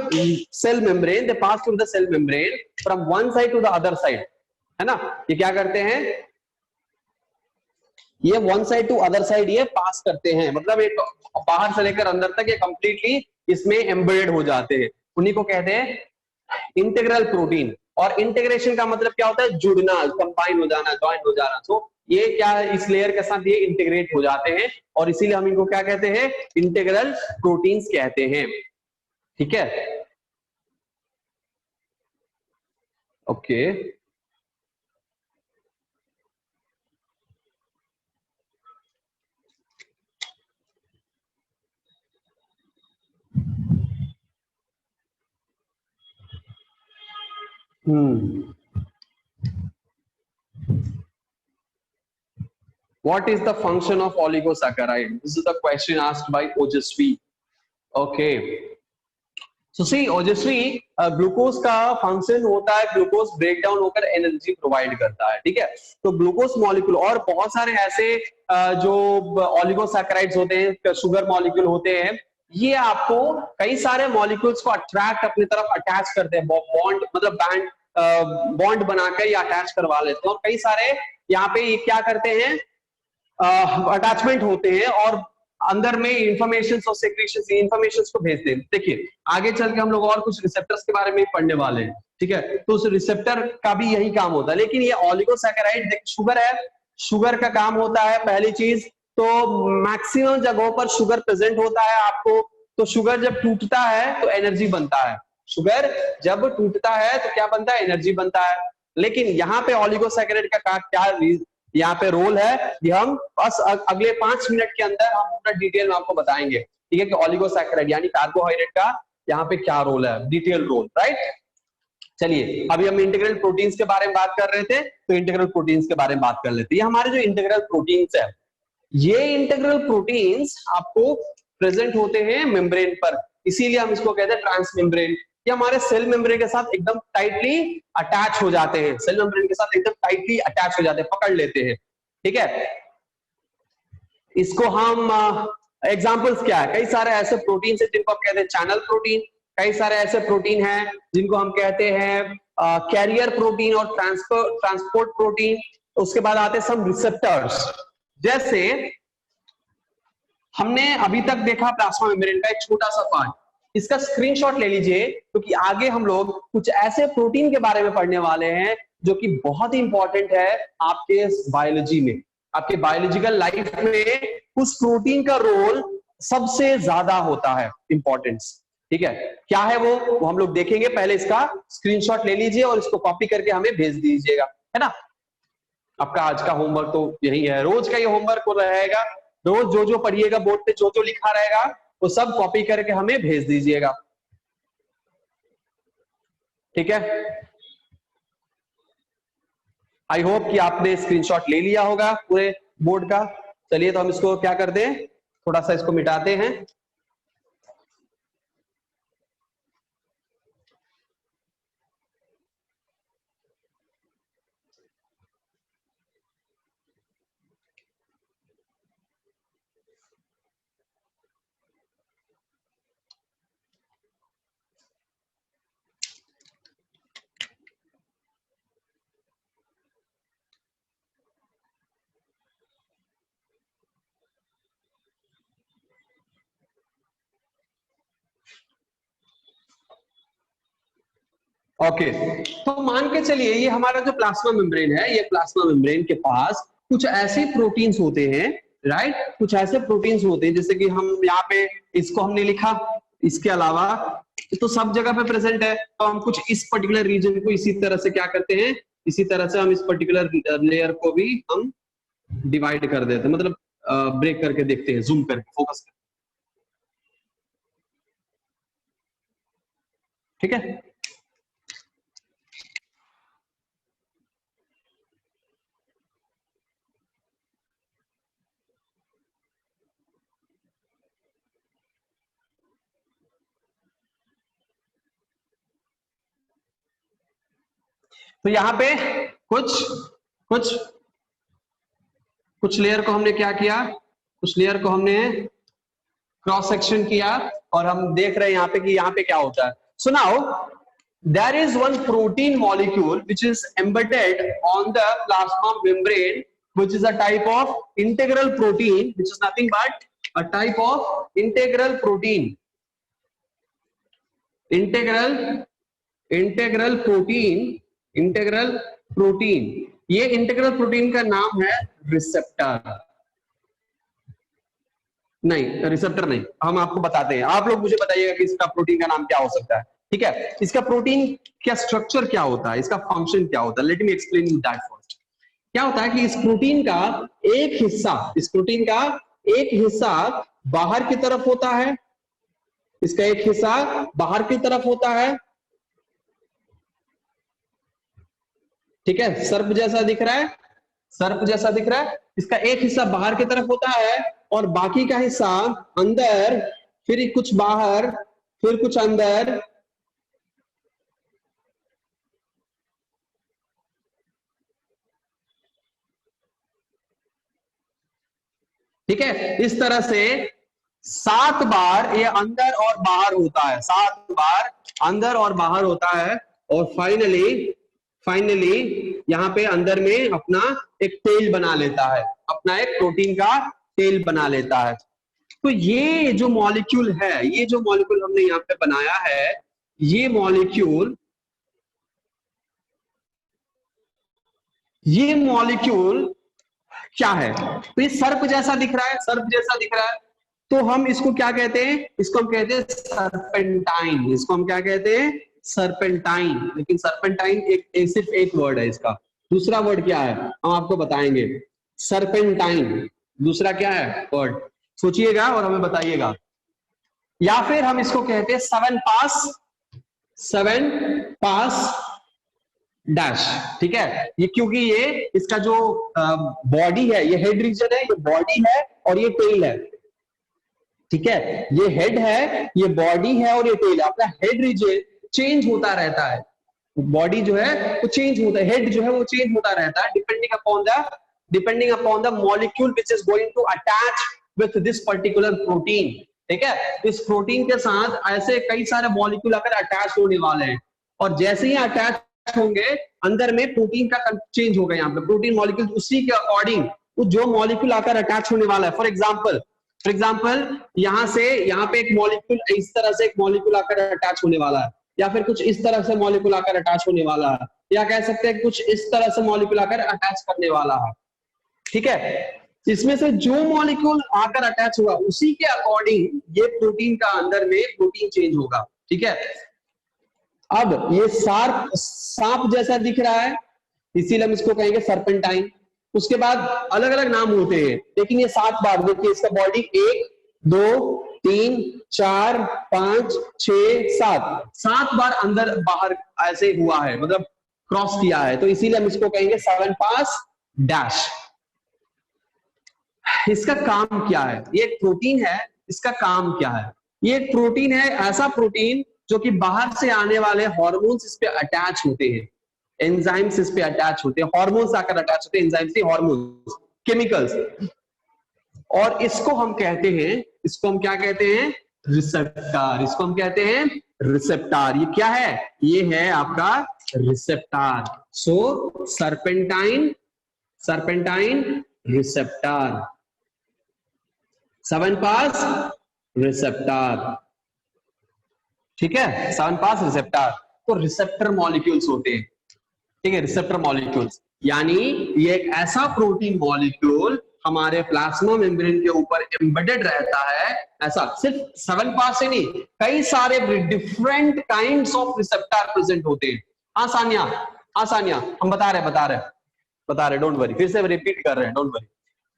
cell membrane, they pass through the cell membrane from one side to the other side, है ना? ये क्या करते हैं? ये one side to other side ये पास करते हैं, मतलब एक बाहर से लेकर अंदर तक ये कंप्लीटली इसमें एम्बेडेड हो जाते हैं, उन्हीं को कहते हैं इंटीग्रल प्रोटीन। और इंटीग्रेशन का मतलब क्या होता है, जुड़ना, कंबाइन हो जाना, ज्वाइन हो जाना। तो ये क्या इस लेयर के साथ ये इंटीग्रेट हो जाते हैं और इसीलिए हम इनको क्या कहते हैं, इंटीग्रल प्रोटीन्स कहते हैं। ठीक है, okay. What is the function of oligosaccharide? This is the question asked by Ojasvi. Okay. So see, Ojasvi, glucose का फंक्शन होता है, ग्लूकोज ब्रेक डाउन होकर एनर्जी प्रोवाइड करता है। ठीक है, तो ग्लूकोज मॉलिक्यूल और बहुत सारे ऐसे जो ऑलिगोसैकेराइड्स होते हैं, शुगर मॉलिक्यूल होते हैं, ये आपको कई सारे मॉलिक्यूल्स को अट्रैक्ट अपनी तरफ अटैच करते हैं, बॉन्ड मतलब बैंड बॉन्ड बनाकर ये अटैच करवा लेते हैं। और कई सारे यहाँ पे ये क्या करते हैं, अटैचमेंट होते हैं और अंदर में इंफॉर्मेशन और सेक्रेशंस, इंफॉर्मेशन को भेजते हैं। देखिए आगे चल के हम लोग और कुछ रिसेप्टर्स के बारे में पढ़ने वाले हैं। ठीक है, तो उस रिसेप्टर का भी यही काम होता है। लेकिन ये ऑलिगोसैकेराइड, देखिए शुगर है, शुगर का काम होता है पहली चीज तो मैक्सिमम जगहों पर शुगर प्रेजेंट होता है आपको। तो शुगर जब टूटता है तो एनर्जी बनता है, शुगर जब टूटता है तो क्या बनता है, एनर्जी बनता है। लेकिन यहाँ पे ऑलिगोसैकेराइड का क्या यहाँ पे रोल है, ये हम बस अगले 5 मिनट के अंदर हम पूरा डिटेल में आपको बताएंगे। ठीक है, कि ऑलिगोसैकेराइड यानी कार्बोहाइड्रेट का यहाँ पे क्या रोल है, डिटेल रोल, राइट। चलिए अभी हम इंटीग्रल प्रोटीन्स के बारे में बात कर रहे थे, तो इंटीग्रल प्रोटीन्स के बारे में बात कर लेते हैं। ये हमारे जो इंटीग्रल प्रोटीन्स है, ये इंटीग्रल प्रोटीन्स आपको प्रेजेंट होते हैं मेम्ब्रेन पर, इसीलिए हम इसको कहते हैं ट्रांसमेम्ब्रेन। ये हमारे सेल मेम्ब्रेन के साथ एकदम टाइटली अटैच हो जाते हैं, सेल मेम्ब्रेन के साथ एकदम टाइटली अटैच हो जाते हैं, पकड़ लेते हैं। ठीक है, इसको हम एग्जांपल्स क्या है, कई सारे ऐसे प्रोटीन है जिनको हम कहते हैं चैनल प्रोटीन, कई सारे ऐसे प्रोटीन हैं जिनको हम कहते हैं कैरियर प्रोटीन और ट्रांसपोर्ट प्रोटीन। उसके बाद आते हैं सम रिसेप्टर्स, जैसे हमने अभी तक देखा प्लाज्मा मेम्ब्रेन का एक छोटा सा पार्ट, इसका स्क्रीनशॉट ले लीजिए क्योंकि आगे हम लोग कुछ ऐसे प्रोटीन के बारे में पढ़ने वाले हैं जो कि बहुत ही इंपॉर्टेंट है आपके बायोलॉजी में, आपके बायोलॉजिकल लाइफ में उस प्रोटीन का रोल सबसे ज्यादा होता है, इंपॉर्टेंस। ठीक है, क्या है वो हम लोग देखेंगे। पहले इसका स्क्रीनशॉट ले लीजिए और इसको कॉपी करके हमें भेज दीजिएगा, है ना। आपका आज का होमवर्क तो यही है, रोज का ये होमवर्क रहेगा, रोज जो जो पढ़िएगा बोर्ड पे जो जो लिखा रहेगा वो सब कॉपी करके हमें भेज दीजिएगा। ठीक है, आई होप कि आपने स्क्रीनशॉट ले लिया होगा पूरे बोर्ड का। चलिए तो हम इसको क्या कर दें, थोड़ा सा इसको मिटाते हैं। ओके, तो मान के चलिए ये हमारा जो प्लाज्मा मेम्ब्रेन है, ये प्लाज्मा मेम्ब्रेन के पास कुछ ऐसे प्रोटीन्स होते हैं, राइट, कुछ ऐसे प्रोटीन्स होते हैं जैसे कि हम यहाँ पे इसको हमने लिखा, इसके अलावा तो सब जगह पे प्रेजेंट है। तो हम कुछ इस पर्टिकुलर रीजन को इसी तरह से क्या करते हैं, इसी तरह से हम इस पर्टिकुलर लेयर को भी हम डिवाइड कर देते हैं, मतलब ब्रेक करके देखते हैं, जूम करके, फोकस करके। ठीक है, तो यहाँ पे कुछ कुछ कुछ लेयर को हमने क्या किया, कुछ लेयर को हमने क्रॉस सेक्शन किया और हम देख रहे हैं यहाँ पे कि यहाँ पे क्या होता है। So now there is one protein molecule which is embedded on the plasma membrane which is a type of integral protein, which is nothing but a type of integral protein. Integral protein, ये इंटेग्रल प्रोटीन का नाम है रिसेप्टर। नहीं, रिसेप्टर नहीं, हम आपको बताते हैं, आप लोग मुझे बताइएगा कि इसका प्रोटीन का नाम क्या हो सकता है। ठीक है, इसका प्रोटीन क्या स्ट्रक्चर क्या होता है, इसका फंक्शन क्या होता है। Let me explain you that first. क्या होता है कि इस प्रोटीन का एक हिस्सा बाहर की तरफ होता है, इसका एक हिस्सा बाहर की तरफ होता है, ठीक है, सर्प जैसा दिख रहा है, इसका एक हिस्सा बाहर की तरफ होता है और बाकी का हिस्सा अंदर, फिर कुछ बाहर, फिर कुछ अंदर, ठीक है। इस तरह से 7 बार ये अंदर और बाहर होता है, 7 बार अंदर और बाहर होता है, और फाइनली यहां पे अंदर में अपना एक टेल बना लेता है, अपना एक प्रोटीन का टेल बना लेता है। तो ये जो मॉलिक्यूल है, ये जो मॉलिक्यूल हमने यहाँ पे बनाया है, ये मॉलिक्यूल क्या है? तो ये सर्प जैसा दिख रहा है, तो हम इसको क्या कहते हैं? इसको हम कहते हैं सर्पेंटाइन। सर्पेंटाइन। लेकिन सर्पेंटाइन सिर्फ एक वर्ड है, इसका दूसरा वर्ड क्या है हम आपको बताएंगे। सर्पेंटाइन दूसरा क्या है वर्ड, सोचिएगा और हमें बताइएगा। या फिर हम इसको कहते हैं 7 पास डैश, ठीक है। ये क्योंकि ये इसका जो बॉडी है, ये हेड रीजन है, ये बॉडी है और ये टेल है, ठीक है। ये हेड है, ये बॉडी है और ये टेल है। अपना हेड रीजन चेंज होता रहता है, बॉडी जो है वो चेंज होता है, हेड जो है वो चेंज होता रहता है depending upon the molecule which is going to attach with this particular protein, ठीक है। इस प्रोटीन के साथ ऐसे कई सारे मॉलिक्यूल आकर अटैच होने वाले हैं, और जैसे ही अटैच होंगे अंदर में प्रोटीन का चेंज होगा। यहाँ पे प्रोटीन मॉलिक्यूल उसी के अकॉर्डिंग जो मॉलिक्यूल आकर अटैच होने वाला है। फॉर एग्जाम्पल यहाँ से यहाँ पे एक मॉलिक्यूल, इस तरह से एक मॉलिक्यूल आकर अटैच होने वाला है, या फिर कुछ इस तरह से मॉलिक्यूल आकर अटैच होने वाला है, या कह सकते हैं कुछ इस तरह से मॉलिक्यूल आकर अटैच करने वाला है, ठीक है। इसमें से जो मॉलिक्यूल आकर अटैच हुआ उसी के अकॉर्डिंग ये प्रोटीन का अंदर में प्रोटीन चेंज होगा, ठीक है। अब ये सांप जैसा दिख रहा है, इसीलिए हम इसको कहेंगे सर्पेंटाइन। उसके बाद अलग अलग नाम होते हैं, लेकिन ये 7 बार देखिए, इसका बॉडी 1 2 3 4 5 6 7 बार अंदर बाहर ऐसे हुआ है, मतलब क्रॉस किया है, तो इसीलिए हम इसको कहेंगे 7 पास डैश। इसका काम क्या है? ये एक प्रोटीन है, इसका काम क्या है? ये एक प्रोटीन है, ऐसा प्रोटीन जो कि बाहर से आने वाले हार्मोन्स इस पे अटैच होते हैं, एंजाइम्स इस पे अटैच होते हैं, हार्मोन्स आकर अटैच होते हैं, एंजाइम्स से हार्मोन्स, केमिकल्स, और इसको हम क्या कहते हैं? रिसेप्टर। इसको हम कहते हैं रिसेप्टर। ये क्या है? ये है आपका रिसेप्टर। सो सर्पेंटाइन रिसेप्टर, 7 पास रिसेप्टर, ठीक है, 7 पास रिसेप्टर। तो रिसेप्टर मॉलिक्यूल्स होते हैं, ठीक है, रिसेप्टर मॉलिक्यूल्स, यानी ये एक ऐसा प्रोटीन मॉलिक्यूल हमारे प्लाज्मा मेम्ब्रेन के ऊपर एम्बेडेड रहता है। ऐसा सिर्फ 7 पास से नहीं, कई सारे different kinds of receptor present होते हैं। आसानियां हम बता रहे, डोंट वरी, फिर से रिपीट कर रहे हैं, डोंट वरी।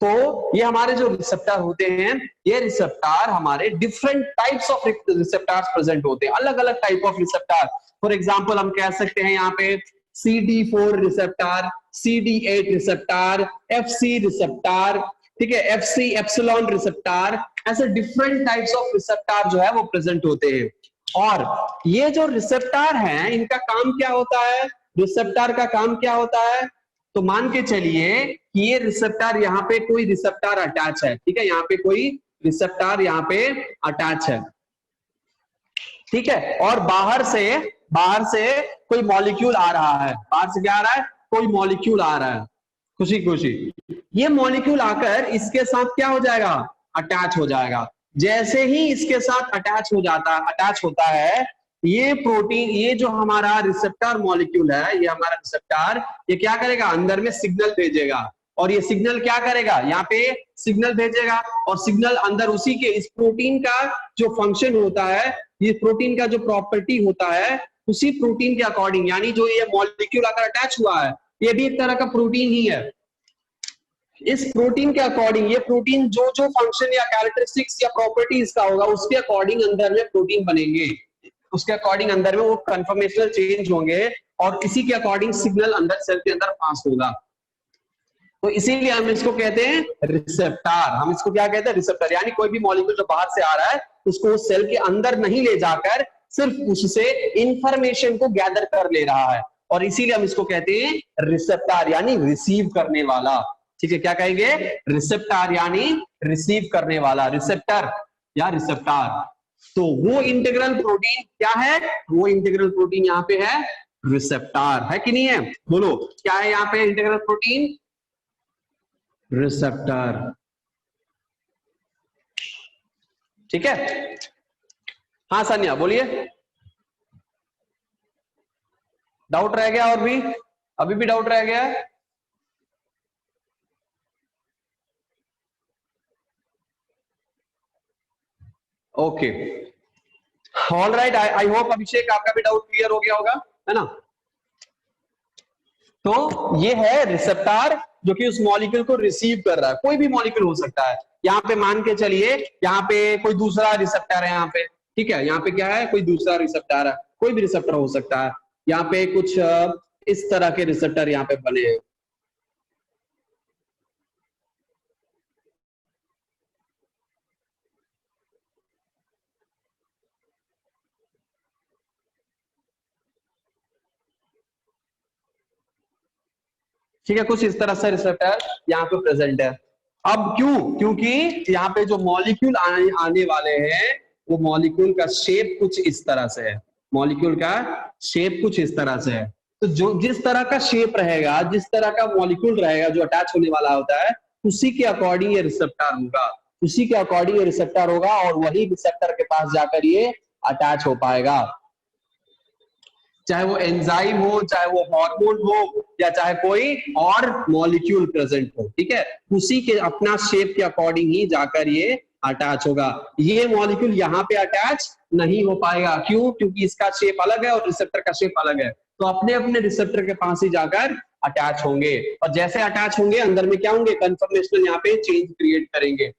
तो ये हमारे जो रिसेप्टर होते हैं, ये रिसेप्टर हमारे different types of receptors present होते हैं, अलग अलग type of receptor. For example हम कह सकते हैं यहाँ पे CD4 receptor, CD8 receptor, FC receptor, ठीक है, FC एप्सिलॉन रिसेप्टर, ऐसे डिफरेंट टाइप्स ऑफ रिसेप्टर जो है वो प्रेजेंट होते हैं। और ये जो रिसेप्टर हैं, इनका काम क्या होता है? रिसेप्टर का काम क्या होता है? तो मान के चलिए कि ये रिसेप्टर, यहाँ पे कोई रिसेप्टर अटैच है, ठीक है, यहाँ पे कोई रिसेप्टर यहाँ पे अटैच है, ठीक है, और बाहर से कोई मॉलिक्यूल आ रहा है, बाहर से क्या आ रहा है? कोई मॉलिक्यूल आ रहा है, खुशी खुशी। ये मॉलिक्यूल आकर इसके साथ क्या हो जाएगा, अटैच हो जाएगा। जैसे ही इसके साथ अटैच होता है ये प्रोटीन, ये जो हमारा रिसेप्टर मॉलिक्यूल है, ये हमारा रिसेप्टर, ये क्या करेगा, अंदर में सिग्नल भेजेगा। और ये सिग्नल क्या करेगा, यहाँ पे सिग्नल भेजेगा और सिग्नल अंदर उसी के, इस प्रोटीन का जो फंक्शन होता है, ये प्रोटीन का जो प्रॉपर्टी होता है, उसी प्रोटीन के अकॉर्डिंग, यानी जो ये मॉलिक्यूल आकर अटैच हुआ है ये भी एक तरह का प्रोटीन ही है। इस प्रोटीन के अकॉर्डिंग, ये प्रोटीन जो जो फंक्शन या कैरेक्टरिस्टिक्स या प्रॉपर्टीज का होगा उसके अकॉर्डिंग अंदर में प्रोटीन बनेंगे, उसके अकॉर्डिंग अंदर में वो कन्फर्मेशनल चेंज होंगे और इसी के अकॉर्डिंग सिग्नल अंदर सेल के अंदर पास होगा। तो इसीलिए हम इसको कहते हैं रिसेप्टर। हम इसको क्या कहते हैं, रिसेप्टर। यानी कोई भी मॉलिक्यूल जो बाहर से आ रहा है उसको सेल के अंदर नहीं ले जाकर सिर्फ उससे इंफॉर्मेशन को गैदर कर ले रहा है, और इसीलिए हम इसको कहते हैं रिसेप्टर, यानी रिसीव करने वाला। ठीक है, क्या कहेंगे, रिसेप्टर यानी रिसीव करने वाला, रिसेप्टर या रिसेप्टर। तो वो इंटीग्रल प्रोटीन क्या है, वो इंटीग्रल प्रोटीन यहाँ पे है रिसेप्टर, है कि नहीं है, बोलो क्या है यहाँ पे इंटीग्रल प्रोटीन, रिसेप्टर। ठीक है, हाँ सानिया बोलिए, डाउट रह गया और भी, अभी भी डाउट रह गया है? Okay, all right, I hope Abhishek आपका भी डाउट क्लियर हो गया होगा, है ना। तो ये है रिसेप्टर जो कि उस मॉलिक्यूल को रिसीव कर रहा है। कोई भी मॉलिक्यूल हो सकता है, यहाँ पे मान के चलिए यहाँ पे कोई दूसरा रिसेप्टर है यहाँ पे, ठीक है, यहाँ पे क्या है, कोई दूसरा रिसेप्टर है, कोई भी रिसेप्टर हो सकता है। यहाँ पे कुछ इस तरह के रिसेप्टर यहाँ पे बने हैं। ठीक है, कुछ इस तरह से रिसेप्टर यहाँ पे प्रेजेंट है। अब क्यों, क्योंकि यहाँ पे जो मॉलिक्यूल आने वाले हैं वो मॉलिक्यूल का शेप कुछ इस तरह से है, मॉलिक्यूल का शेप कुछ इस तरह से है। तो जो जिस तरह का शेप रहेगा, जिस तरह का मॉलिक्यूल रहेगा जो अटैच होने वाला होता है, उसी के अकॉर्डिंग ये रिसेप्टर होगा, उसी के अकॉर्डिंग ये रिसेप्टर होगा, और वही रिसेप्टर के पास जाकर ये अटैच हो पाएगा। चाहे वो एंजाइम हो, चाहे वो हार्मोन हो, या चाहे कोई और मॉलिक्यूल प्रेजेंट हो, ठीक है, उसी के अपना शेप के अकॉर्डिंग ही जाकर ये अटैच होगा। ये मॉलिक्यूल यहाँ पे अटैच नहीं हो पाएगा, क्यों, क्योंकि इसका शेप अलग है और रिसेप्टर का शेप अलग है। तो अपने अपने रिसेप्टर के पास ही जाकर अटैच होंगे, और जैसे अटैच होंगे अंदर में क्या होंगे, कन्फर्मेशनल यहाँ पे चेंज क्रिएट करेंगे।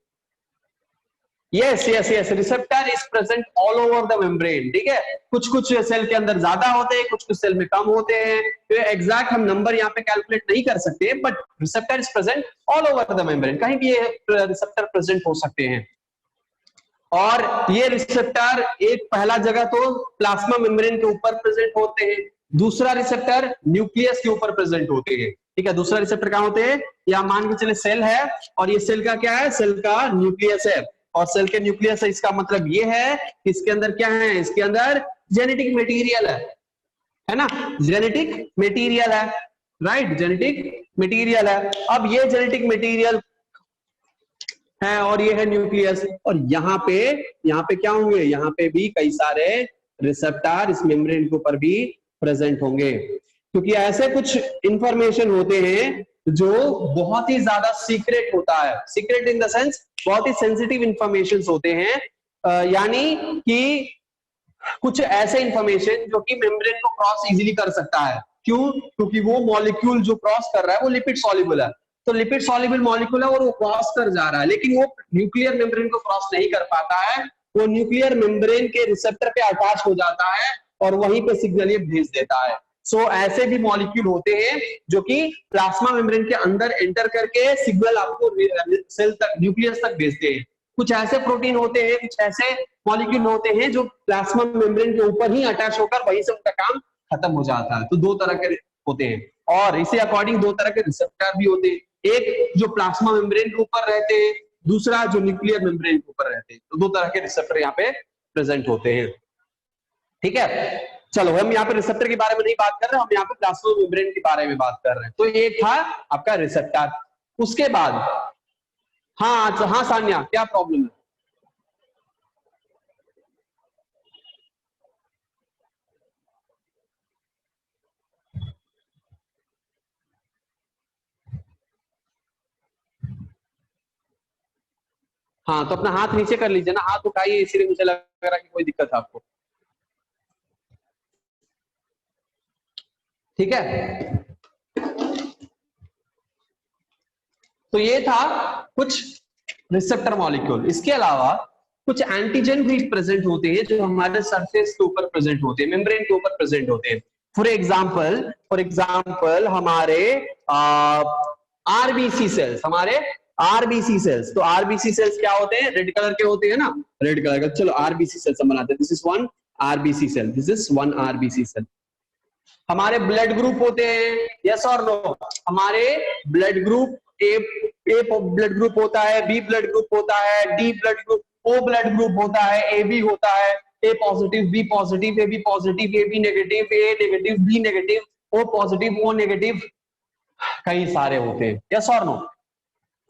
Yes yes yes, receptor is present all over the membrane. ठीक है, कुछ कुछ सेल के अंदर ज्यादा होते हैं, कुछ कुछ सेल में कम होते हैं, तो एग्जैक्ट हम नंबर यहाँ पे कैलकुलेट नहीं कर सकते, but receptor is present all over the membrane, कहीं भी ये रिसेप्टर प्रेजेंट हो सकते हैं। और ये रिसेप्टर एक पहला जगह तो प्लाज्मा मेम्ब्रेन के ऊपर प्रेजेंट होते हैं, दूसरा रिसेप्टर न्यूक्लियस के ऊपर प्रेजेंट होते हैं। ठीक है, दूसरा रिसेप्टर कहाँ होते हैं, या मान के चले सेल है, और ये सेल का क्या है, सेल का न्यूक्लियस है, और सेल के न्यूक्लियस है, इसका मतलब ये है कि इसके अंदर क्या है, इसके अंदर जेनेटिक मटेरियल है ना, जेनेटिक मटेरियल है, राइट, जेनेटिक मटेरियल है। अब ये जेनेटिक मटेरियल है और ये है न्यूक्लियस, और यहाँ पे क्या होंगे, यहाँ पे भी कई सारे रिसेप्टर इस मेम्ब्रेन के ऊपर भी प्रेजेंट होंगे, क्योंकि ऐसे कुछ इंफॉर्मेशन होते हैं जो बहुत ही ज्यादा सीक्रेट होता है, सीक्रेट इन द सेंस बहुत ही सेंसिटिव इंफॉर्मेशन होते हैं, यानी कि कुछ ऐसे इंफॉर्मेशन जो कि मेम्ब्रेन को क्रॉस इजीली कर सकता है। क्यों, क्योंकि वो मॉलिक्यूल जो क्रॉस कर रहा है वो लिपिड सॉल्युबल है, तो लिपिड सॉल्युबल मॉलिक्यूल है और वो क्रॉस कर जा रहा है, लेकिन वो न्यूक्लियर मेम्ब्रेन को क्रॉस नहीं कर पाता है, वो न्यूक्लियर मेम्ब्रेन के रिसेप्टर पे अटैच हो जाता है और वहीं पे सिग्नल ये भेज देता है। सो ऐसे भी मॉलिक्यूल होते हैं जो कि प्लाज्मा मेम्ब्रेन के अंदर एंटर करके सिग्नल आपको सेल तक, न्यूक्लियस तक भेजते हैं। कुछ ऐसे प्रोटीन होते हैं, कुछ ऐसे मॉलिक्यूल होते हैं जो प्लाज्मा मेम्ब्रेन के ऊपर ही अटैच होकर वहीं से उनका काम खत्म हो जाता है। तो दो तरह के होते हैं, और इसी अकॉर्डिंग दो तरह के रिसेप्टर भी होते हैं, एक जो प्लाज्मा मेम्ब्रेन के ऊपर रहते हैं, दूसरा जो न्यूक्लियर मेम्ब्रेन के ऊपर रहते हैं। तो दो तरह के रिसेप्टर यहाँ पे प्रेजेंट होते हैं। ठीक है, चलो हम यहाँ पे रिसेप्टर के बारे में नहीं बात कर रहे, हम यहाँ पे प्लाज्मा मेम्ब्रेन के बारे में बात कर रहे हैं। तो ये था आपका रिसेप्टर। उसके बाद हाँ अच्छा, हाँ सान्या क्या प्रॉब्लम है? हाँ तो अपना हाथ नीचे कर लीजिए ना, हाथ उठाइए, इसीलिए मुझे लग रहा है कि कोई दिक्कत है आपको। ठीक है, तो ये था कुछ रिसेप्टर मॉलिक्यूल। इसके अलावा कुछ एंटीजन भी प्रेजेंट होते हैं जो हमारे सरफेस के ऊपर प्रेजेंट होते हैं, मेम्ब्रेन के ऊपर प्रेजेंट होते हैं। फॉर एग्जाम्पल हमारे आरबीसी सेल्स, हमारे आरबीसी सेल्स। तो आरबीसी सेल्स क्या होते हैं? रेड कलर के होते हैं ना, रेड कलर का। चलो आरबीसी सेल्स हम बनाते हैं। This is one RBC cell, this is one RBC cell. हमारे ब्लड ग्रुप होते हैं, यस और नो? हमारे blood group A blood group होता है, बी ब्लड ग्रुप होता है, D blood group, O blood group होता है, ए बी होता है, A positive, B positive, A B positive, A B negative, A negative, B negative, O positive, O negative, कई सारे होते हैं, यस और नो?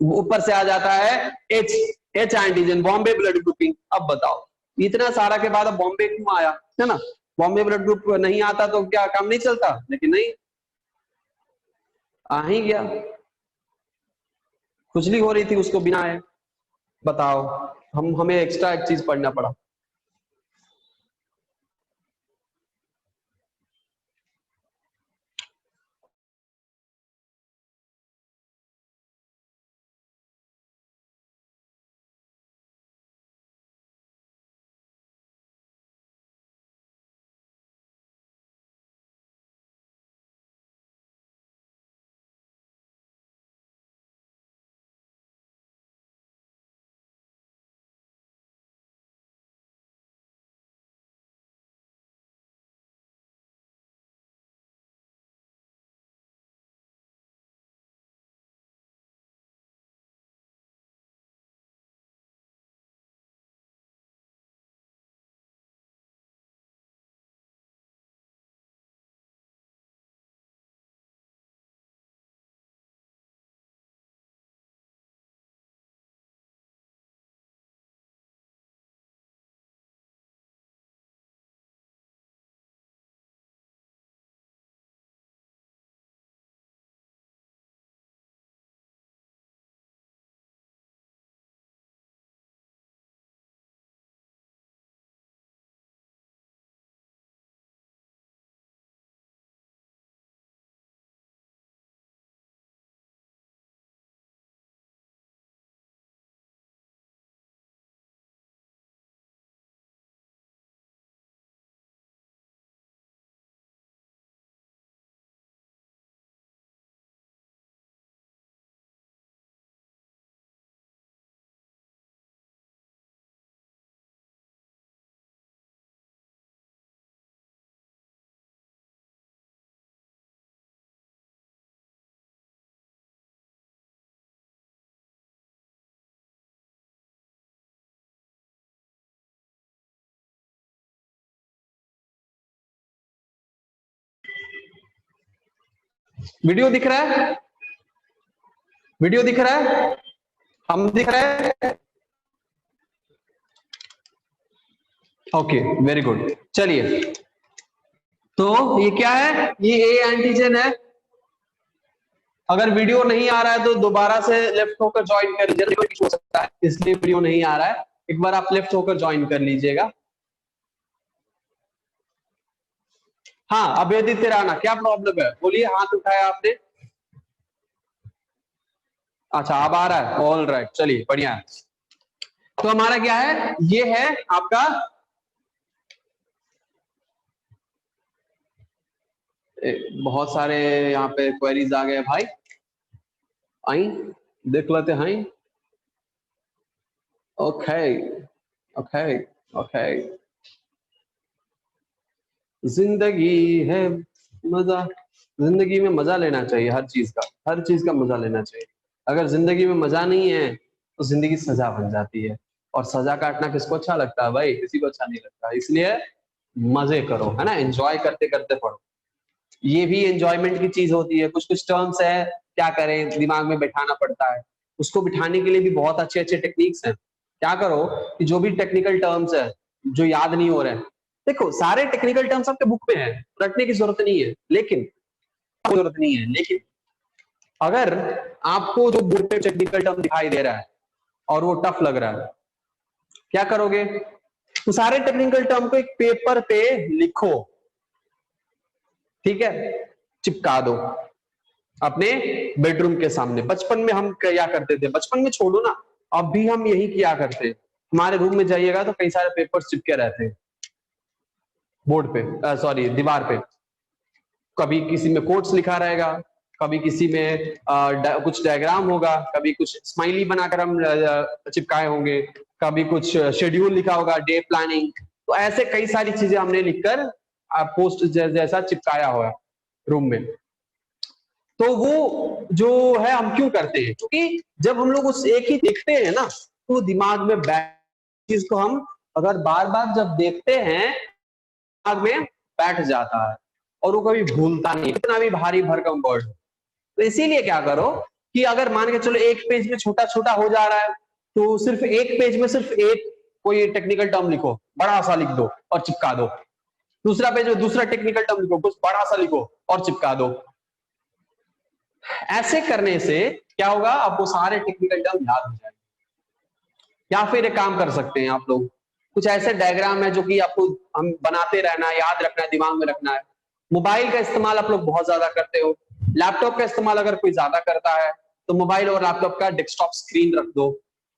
ऊपर से आ जाता है H, H antigen, Bombay blood grouping. अब बताओ इतना सारा के बाद अब बॉम्बे क्यों आया, है ना? बॉम्बे ब्लड ग्रुप नहीं आता तो क्या काम नहीं चलता? लेकिन नहीं, आ ही गया। खुजली हो रही थी उसको बिना आए, बताओ। हमें एक्स्ट्रा एक चीज पढ़ना पड़ा। वीडियो दिख रहा है? वीडियो दिख रहा है? हम दिख रहे हैं? Okay very good. चलिए, तो ये क्या है? ये ए एंटीजन है। अगर वीडियो नहीं आ रहा है तो दोबारा से लेफ्ट होकर ज्वाइन कर लीजिए, हो सकता है इसलिए वीडियो नहीं आ रहा है। एक बार आप लेफ्ट होकर ज्वाइन कर लीजिएगा। हाँ अभेदित्य राणा, क्या प्रॉब्लम है? बोलिए, हाथ उठाया आपने। अच्छा अब आ रहा है, ऑल राइट, चलिए बढ़िया है। तो हमारा क्या है? ये है आपका बहुत सारे यहाँ पे क्वेरीज आ गए भाई, आई देख लेते हैं। ओके ओके ओके, जिंदगी है मजा, जिंदगी में मजा लेना चाहिए, हर चीज का, हर चीज का मजा लेना चाहिए। अगर जिंदगी में मजा नहीं है तो जिंदगी सजा बन जाती है, और सजा काटना किसको अच्छा लगता है भाई? किसी को अच्छा नहीं लगता। इसलिए मजे करो, है ना, एंजॉय करते करते पढ़ो। ये भी एंजॉयमेंट की चीज होती है। कुछ कुछ टर्म्स है, क्या करें, दिमाग में बैठाना पड़ता है। उसको बिठाने के लिए भी बहुत अच्छे अच्छे टेक्निक्स हैं। क्या करो कि जो भी टेक्निकल टर्म्स है जो याद नहीं हो रहे हैं, देखो सारे टेक्निकल टर्म्स आपके बुक में है, रटने की जरूरत नहीं है, लेकिन अगर आपको जो बुक पे टेक्निकल टर्म दिखाई दे रहा है और वो टफ लग रहा है, क्या करोगे, तो सारे टेक्निकल टर्म को एक पेपर पे लिखो, ठीक है, चिपका दो अपने बेडरूम के सामने। बचपन में हम क्या करते थे, बचपन में छोड़ो ना, अब भी हम यही किया करते। हमारे रूम में जाइएगा तो कई सारे पेपर्स चिपके रहते हैं बोर्ड पे, सॉरी दीवार पे। कभी किसी में कोट्स लिखा रहेगा, कभी किसी में कुछ डायग्राम होगा, कभी कुछ स्माइली बनाकर हम चिपकाए होंगे, कभी कुछ शेड्यूल लिखा होगा, डे प्लानिंग। तो ऐसे कई सारी चीजें हमने लिखकर पोस्ट जैसा चिपकाया हुआ है रूम में। तो वो जो है हम क्यों करते हैं, क्योंकि जब हम लोग उस एक ही देखते हैं ना, तो दिमाग में चीज को हम अगर बार बार जब देखते हैं, दिमाग में बैठ जाता है और वो कभी भूलता नहीं, कितना भी भारी भरकम वर्ड। तो इसीलिए क्या करो कि अगर मान के चलो एक पेज में छोटा छोटा हो जा रहा है, तो सिर्फ एक पेज में सिर्फ एक कोई टेक्निकल टर्म लिखो, बड़ा सा लिख दो और चिपका दो। दूसरा पेज में दूसरा टेक्निकल टर्म लिखो, कुछ बड़ा सा लिखो और चिपका दो। ऐसे करने से क्या होगा, आपको सारे टेक्निकल टर्म याद हो जाएंगे। या फिर एक काम कर सकते हैं आप लोग, कुछ ऐसे डायग्राम है जो कि आपको हम बनाते रहना है, याद रखना है, दिमाग में रखना है। मोबाइल का इस्तेमाल आप लोग बहुत ज्यादा करते हो, लैपटॉप का इस्तेमाल अगर कोई ज्यादा करता है तो मोबाइल और लैपटॉप का डेस्कटॉप स्क्रीन रख दो,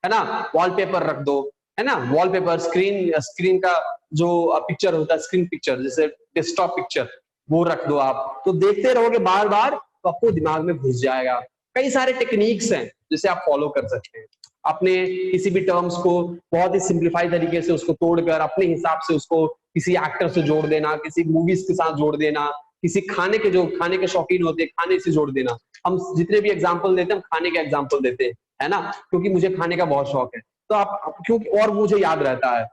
है ना, वॉलपेपर रख दो, है ना, वॉलपेपर स्क्रीन का जो पिक्चर होता है, स्क्रीन पिक्चर जैसे डेस्कटॉप पिक्चर, वो रख दो। आप तो देखते रहोगे बार बार, तो आपको दिमाग में घुस जाएगा। कई सारे टेक्निक्स हैं जिसे आप फॉलो कर सकते हैं। अपने किसी भी टर्म्स को बहुत ही सिंप्लीफाई तरीके से उसको तोड़कर अपने हिसाब से उसको किसी एक्टर से जोड़ देना, किसी मूवीज के साथ जोड़ देना, किसी खाने के जो खाने के शौकीन होते हैं खाने से जोड़ देना। हम जितने भी एग्जाम्पल देते हैं हम खाने के एग्जाम्पल देते हैं, है ना, क्योंकि मुझे खाने का बहुत शौक है। तो आप क्योंकि और मुझे याद रहता है,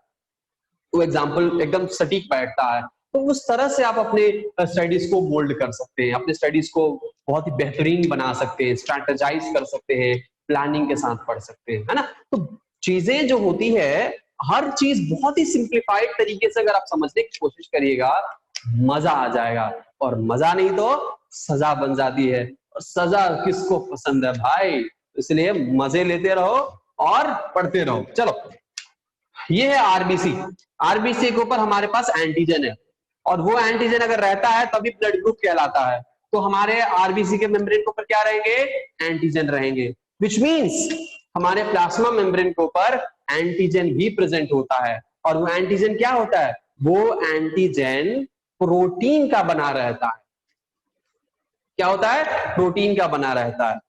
वो एग्जाम्पल एकदम सटीक बैठता है। तो उस तरह से आप अपने स्टडीज को मोल्ड कर सकते हैं, अपने स्टडीज को बहुत ही बेहतरीन बना सकते हैं, स्ट्रैटेजाइज कर सकते हैं, प्लानिंग के साथ पढ़ सकते हैं, है ना। तो चीजें जो होती है, हर चीज बहुत ही सिंप्लीफाइड तरीके से अगर आप समझने की कोशिश करिएगा, मजा आ जाएगा। और मजा नहीं तो सजा बन जाती है, और सजा किसको पसंद है भाई। इसलिए मजे लेते रहो और पढ़ते रहो। चलो, ये है आरबीसी। आरबीसी के ऊपर हमारे पास एंटीजन है, और वो एंटीजन अगर रहता है तभी ब्लड ग्रुप कहलाता है। तो हमारे आरबीसी के मेम्ब्रेन के ऊपर क्या रहेंगे, एंटीजन रहेंगे, विच मींस हमारे प्लाज्मा मेम्ब्रेन के ऊपर एंटीजन ही प्रेजेंट होता है। और वो एंटीजन क्या होता है, वो एंटीजन प्रोटीन का बना रहता है। क्या होता है, प्रोटीन का बना रहता है।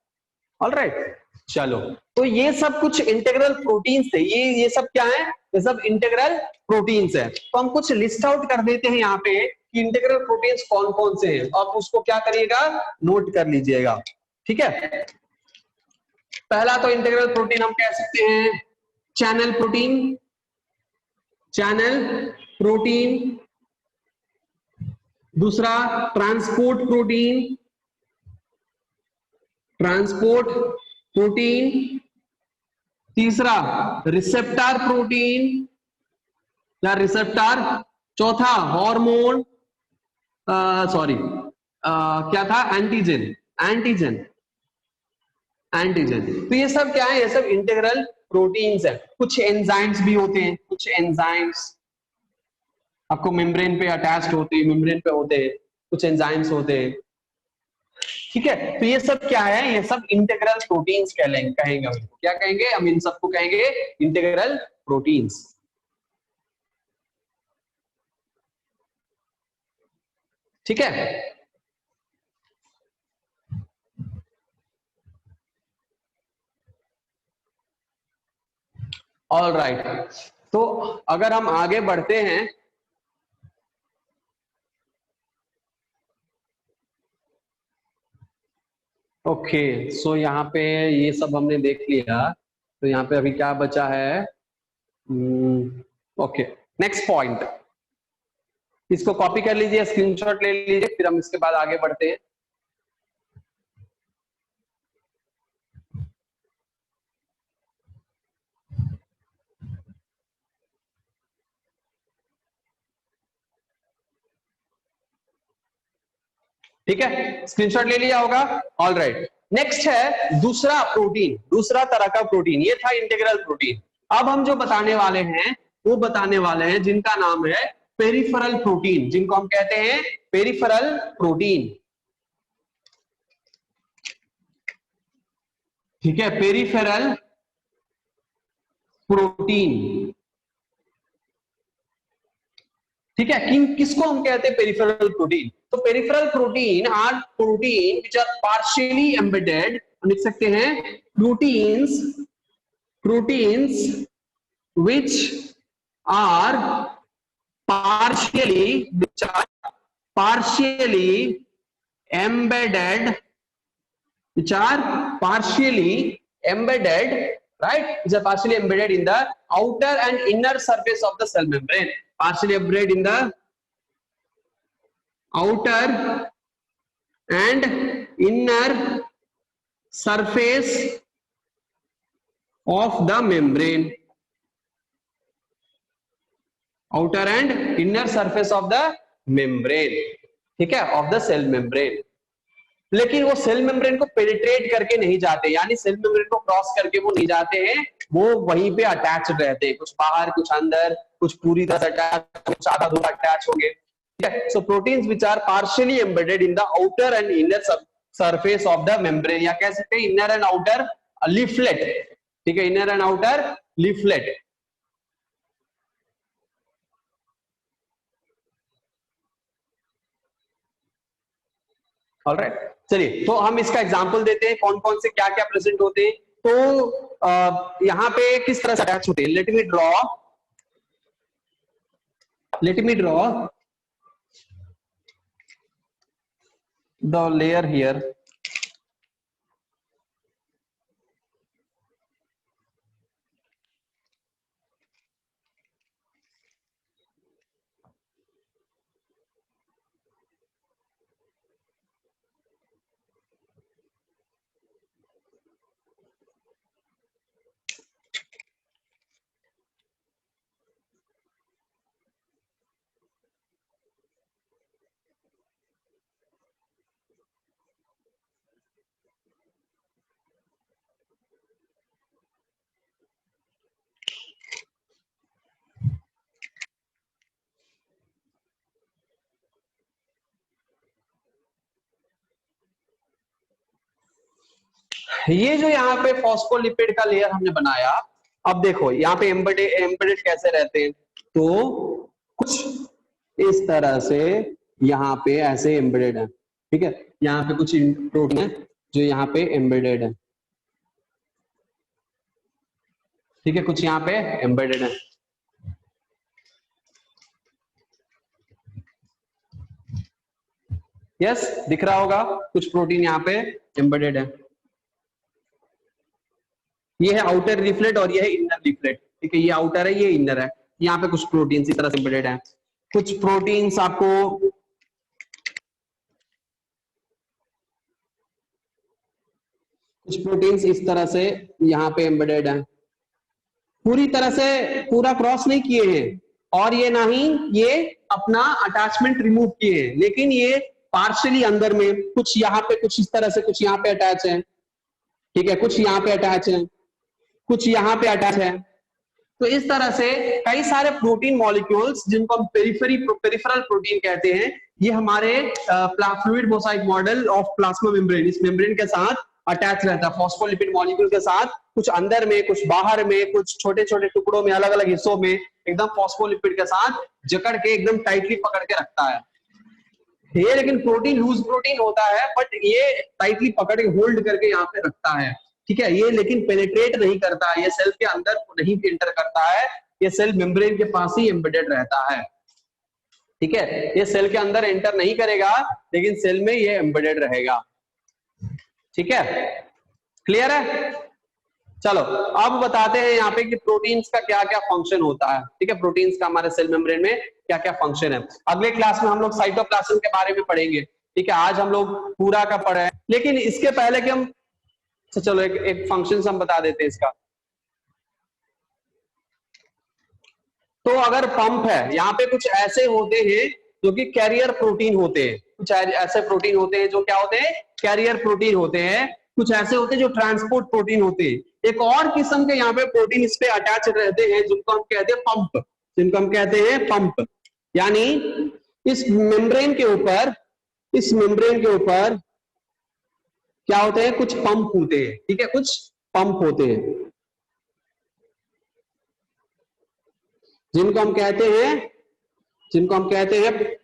ऑलराइट, चलो, तो ये सब कुछ इंटीग्रल प्रोटीन्स थे। ये सब क्या है, ये सब इंटीग्रल प्रोटीन्स है। तो हम कुछ लिस्ट आउट कर देते हैं यहाँ पे कि इंटीग्रल प्रोटीन्स कौन कौन से हैं, और उसको क्या करिएगा, नोट कर लीजिएगा, ठीक है। पहला तो इंटीग्रल प्रोटीन हम कह सकते हैं चैनल प्रोटीन, चैनल प्रोटीन। दूसरा ट्रांसपोर्ट प्रोटीन, ट्रांसपोर्ट प्रोटीन। तीसरा रिसेप्टर प्रोटीन या रिसेप्टर। चौथा हार्मोन, सॉरी क्या था, एंटीजन, एंटीजन, एंटीजन। तो ये सब क्या है, ये सब इंटीग्रल प्रोटीन्स है। कुछ एंजाइम्स भी होते हैं, कुछ एंजाइम्स आपको मेम्ब्रेन पे अटैच्ड होते हैं, मेम्ब्रेन पे होते हैं, कुछ एंजाइम्स होते हैं, ठीक है। तो ये सब क्या है, ये सब इंटीग्रल प्रोटीन्स कहेंगे हम। क्या कहेंगे हम, इन सबको कहेंगे इंटीग्रल प्रोटीन्स, ठीक है। ऑल राइट, तो अगर हम आगे बढ़ते हैं, ओके, सो यहाँ पे ये सब हमने देख लिया। तो यहाँ पे अभी क्या बचा है, ओके, नेक्स्ट पॉइंट। इसको कॉपी कर लीजिए, स्क्रीनशॉट ले लीजिए, फिर हम इसके बाद आगे बढ़ते हैं। ठीक है, स्क्रीनशॉट ले लिया होगा। ऑल राइट, नेक्स्ट है दूसरा प्रोटीन, दूसरा तरह का प्रोटीन। ये था इंटीग्रल प्रोटीन। अब हम जो बताने वाले हैं वो बताने वाले हैं जिनका नाम है पेरिफेरल प्रोटीन, जिनको हम कहते हैं पेरिफेरल प्रोटीन। ठीक है, पेरिफेरल प्रोटीन। ठीक है, किसको हम कहते हैं पेरिफेरल प्रोटीन? तो peripheral protein are protein which are partially embedded, लिख सकते हैं proteins, proteins which are partially embedded, which are partially embedded, right? Which are partially embedded in the outer and inner surface of the cell membrane. Partially embedded in the outer and inner surface of the membrane. Outer and inner surface of the membrane, ठीक है, ऑफ द सेल मेम्ब्रेन। लेकिन वो सेल मेम्ब्रेन को पेनिट्रेट करके नहीं जाते, यानी सेल मेम्ब्रेन को क्रॉस करके वो नहीं जाते हैं, वो वहीं पे अटैच रहते हैं, कुछ बाहर कुछ अंदर, कुछ पूरी तरह से अटैच, कुछ आधा अधूरा अटैच होंगे। ठीक है, so proteins which are partially embedded in the outer and inner surface of the membrane, या कह सकते हैं इनर एंड आउटर लीफलेट। ठीक है, inner and outer leaflet. Alright, चलिए तो हम इसका एग्जांपल देते हैं, कौन कौन से क्या क्या प्रेजेंट होते हैं। तो यहाँ पे किस तरह से अटैच होते हैं, let me draw the layer here. ये जो यहाँ पे फॉस्फोलिपिड का लेयर हमने बनाया, अब देखो यहाँ पे एम्बेडेड कैसे रहते हैं, तो कुछ इस तरह से यहाँ पे ऐसे एम्बेडेड है। ठीक है, यहाँ पे कुछ प्रोटीन है जो यहाँ पे एम्बेडेड है। ठीक है, कुछ यहाँ पे एम्बेडेड है। यस, दिख रहा होगा, कुछ प्रोटीन यहाँ पे एम्बेडेड है। ये है आउटर लीफलेट और ये है इनर लीफलेट। ठीक है, ये आउटर है, ये इनर है। यहाँ पे कुछ प्रोटीन इस तरह से एम्बेडेड है। कुछ प्रोटीन्स आपको इस तरह से यहाँ पे एम्बेडेड है, पूरी तरह से पूरा क्रॉस नहीं किए हैं, और ये ना ही ये अपना अटैचमेंट रिमूव किए हैं, लेकिन ये पार्शियली अंदर में कुछ यहाँ पे, कुछ इस तरह से, कुछ यहाँ पे अटैच है। ठीक है, कुछ यहाँ पे अटैच है, कुछ यहाँ पे अटैच है। तो इस तरह से कई सारे प्रोटीन मॉलिक्यूल्स जिनको हम पेरिफेरल प्रोटीन कहते हैं, ये हमारे fluid Mosaic model of plasma membrane, इस मेम्ब्रेन के साथ अटैच रहता है, फॉस्फोलिपिड मॉलिक्यूल के साथ, कुछ अंदर में, कुछ बाहर में, कुछ छोटे छोटे टुकड़ों में, अलग अलग हिस्सों में, एकदम फॉस्फोलिपिड के साथ जकड़ के एकदम टाइटली पकड़ के रखता है। ये लेकिन प्रोटीन लूज प्रोटीन होता है, बट ये टाइटली पकड़ के होल्ड करके यहाँ पे रखता है। ठीक है, ये लेकिन पेनिट्रेट नहीं करता, ये सेल के अंदर नहीं एंटर करता है, ये सेल मेम्ब्रेन के पास ही एम्बेडेड रहता है। ठीक है, ये सेल के अंदर एंटर नहीं करेगा, लेकिन सेल में ये एम्बेडेड रहेगा। ठीक है, क्लियर है? चलो अब बताते हैं यहाँ पे कि प्रोटीन्स का क्या क्या फंक्शन होता है। ठीक है, प्रोटीन्स का हमारे सेल मेम्ब्रेन में क्या क्या फंक्शन है। अगले क्लास में हम लोग साइटोप्लाज्म के बारे में पढ़ेंगे। ठीक है, आज हम लोग पूरा का पढ़े हैं, लेकिन इसके पहले कि हम चलो एक फंक्शन हम बता देते हैं इसका। तो अगर पंप है, यहाँ पे कुछ ऐसे होते हैं जो कि कैरियर प्रोटीन होते हैं, कुछ ऐसे प्रोटीन होते हैं जो क्या होते हैं, कैरियर प्रोटीन होते हैं। कुछ ऐसे होते हैं जो ट्रांसपोर्ट प्रोटीन होते हैं। एक और किस्म के यहाँ पे प्रोटीन इस पे अटैच रहते हैं जिनको हम कहते हैं पंप, जिनको हम कहते हैं पंप। यानी इस मेम्ब्रेन के ऊपर, इस मेम्ब्रेन के ऊपर क्या होते हैं, कुछ पंप होते हैं। ठीक है, कुछ पंप होते हैं जिनको हम कहते हैं, जिनको हम कहते हैं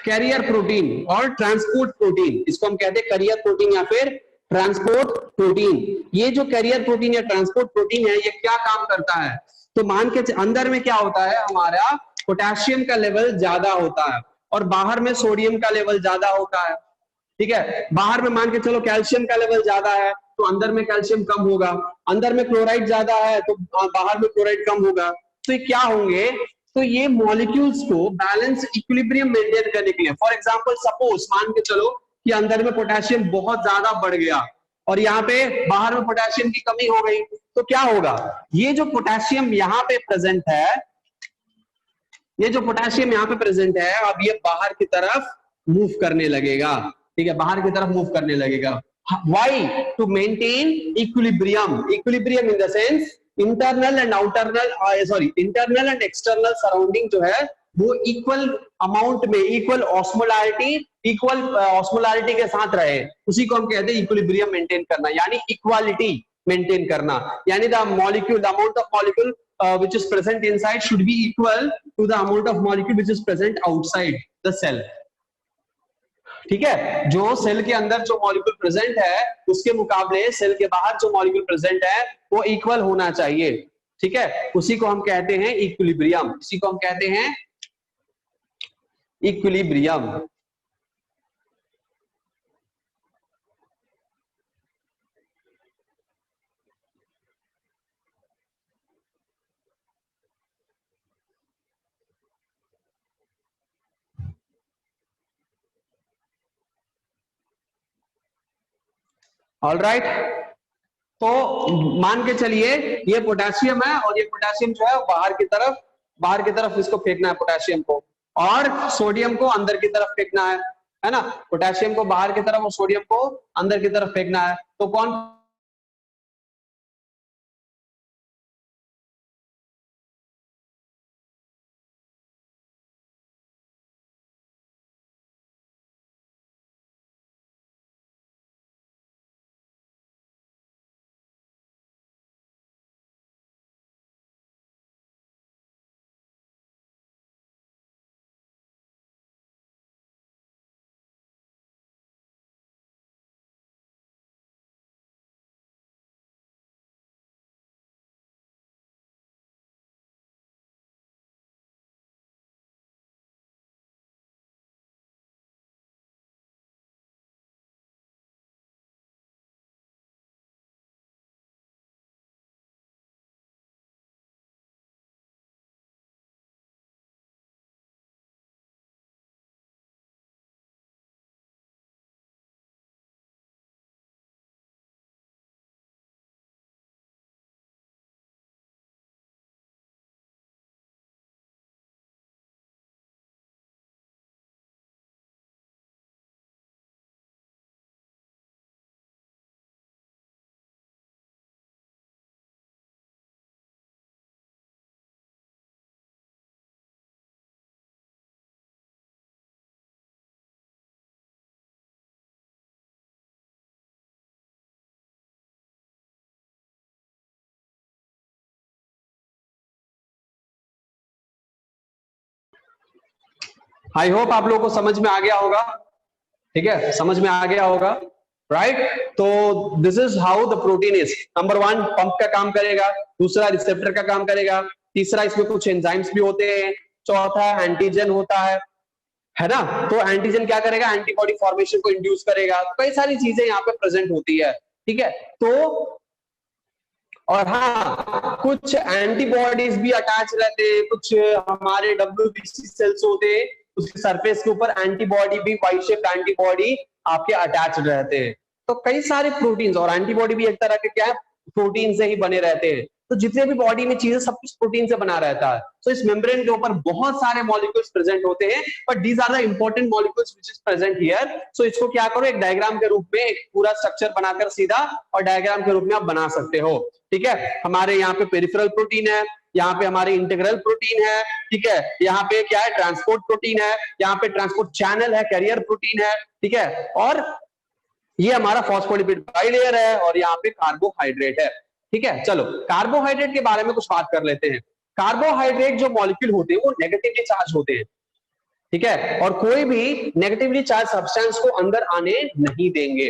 कैरियर प्रोटीन और ट्रांसपोर्ट प्रोटीन। इसको हम कहते हैं कैरियर प्रोटीन या फिर ट्रांसपोर्ट प्रोटीन। ये जो कैरियर प्रोटीन या ट्रांसपोर्ट प्रोटीन है, ये क्या काम करता है, तो मान के अंदर में क्या होता है, हमारा पोटेशियम का लेवल ज्यादा होता है और बाहर में सोडियम का लेवल ज्यादा होता है। ठीक है, बाहर में मान के चलो कैल्शियम का लेवल ज्यादा है तो अंदर में कैल्शियम कम होगा, अंदर में क्लोराइड ज्यादा है तो बाहर में क्लोराइड कम होगा। तो ये क्या होंगे, तो ये मॉलिक्यूल्स को बैलेंस इक्विलिब्रियम मेंटेन करने के लिए, फॉर एग्जांपल सपोज मान के चलो कि अंदर में पोटेशियम बहुत ज्यादा बढ़ गया और यहाँ पे बाहर में पोटेशियम की कमी हो गई, तो क्या होगा, ये जो पोटेशियम यहाँ पे प्रेजेंट है, ये जो पोटेशियम यहाँ पे प्रेजेंट है, अब ये बाहर की तरफ मूव करने लगेगा। ठीक है, बाहर की तरफ मूव करने लगेगा। Why, to maintain equilibrium, equilibrium in the sense internal and outernal, sorry internal and external surrounding जो है वो इक्वल अमाउंट में, इक्वल ऑस्मोलारिटी, इक्वल ऑस्मोलारिटी के साथ रहे, उसी को हम कहते हैं इक्विलिब्रियम मेंटेन करना, यानी इक्वालिटी मेंटेन करना। यानी the molecule, the amount of molecule which is present inside should be equal to the amount of molecule which is present outside the cell। ठीक है, जो सेल के अंदर जो मॉलिक्यूल प्रेजेंट है उसके मुकाबले सेल के बाहर जो मॉलिक्यूल प्रेजेंट है वो इक्वल होना चाहिए। ठीक है, उसी को हम कहते हैं इक्विलिब्रियम, इसी को हम कहते हैं इक्विलिब्रियम। ऑलराइट, तो मान के चलिए ये पोटेशियम है और ये पोटेशियम जो है बाहर की तरफ, बाहर की तरफ इसको फेंकना है पोटेशियम को, और सोडियम को अंदर की तरफ फेंकना है ना, पोटेशियम को बाहर की तरफ और सोडियम को अंदर की तरफ फेंकना है। तो कौन आई होप आप लोगों को समझ में आ गया होगा। ठीक है, समझ में आ गया होगा, राइट। तो this is how the protein is. Number one pump का काम करेगा, दूसरा रिसेप्टर का काम करेगा, तीसरा इसमें कुछ एंजाइम्स भी होते हैं, चौथा एंटीजन होता है ना। तो एंटीजन क्या करेगा, एंटीबॉडी फॉर्मेशन को इंड्यूस करेगा, तो कई सारी चीजें यहाँ पे प्रेजेंट होती है। ठीक है, तो और हाँ, कुछ एंटीबॉडीज भी अटैच रहते हैं, कुछ हमारे WBC सेल्स होते हैं, उसके सरफेस के ऊपर एंटीबॉडी भी, वाई शेप एंटीबॉडी आपके अटैच रहते हैं। तो कई सारे प्रोटीन्स, और एंटीबॉडी भी एक तरह के क्या है, प्रोटीन से ही बने रहते हैं। तो जितने भी बॉडी में चीजें, सब कुछ प्रोटीन से बना रहता है। तो इस मेम्ब्रेन के ऊपर बहुत सारे मॉलिक्यूल्स प्रेजेंट होते हैं, but these are the important molecules which is present here. So इसको क्या करो, एक डायग्राम के रूप में एक पूरा स्ट्रक्चर बनाकर सीधा और डायग्राम के रूप में आप बना सकते हो। ठीक है, हमारे यहाँ पे पेरिफेरल प्रोटीन है, यहाँ पे हमारे इंटीग्रल प्रोटीन है, ठीक है, यहाँ पे क्या है, ट्रांसपोर्ट प्रोटीन है, यहाँ पे ट्रांसपोर्ट चैनल है, कैरियर प्रोटीन है, ठीक है, और ये हमारा फॉस्फोलिपिड बाइलेयर है, और यहाँ पे कार्बोहाइड्रेट है। ठीक है, चलो कार्बोहाइड्रेट के बारे में कुछ बात कर लेते हैं। कार्बोहाइड्रेट जो मॉलिक्यूल होते हैं वो नेगेटिवली चार्ज होते हैं, ठीक है, और कोई भी नेगेटिवली चार्ज सब्सटेंस को अंदर आने नहीं देंगे,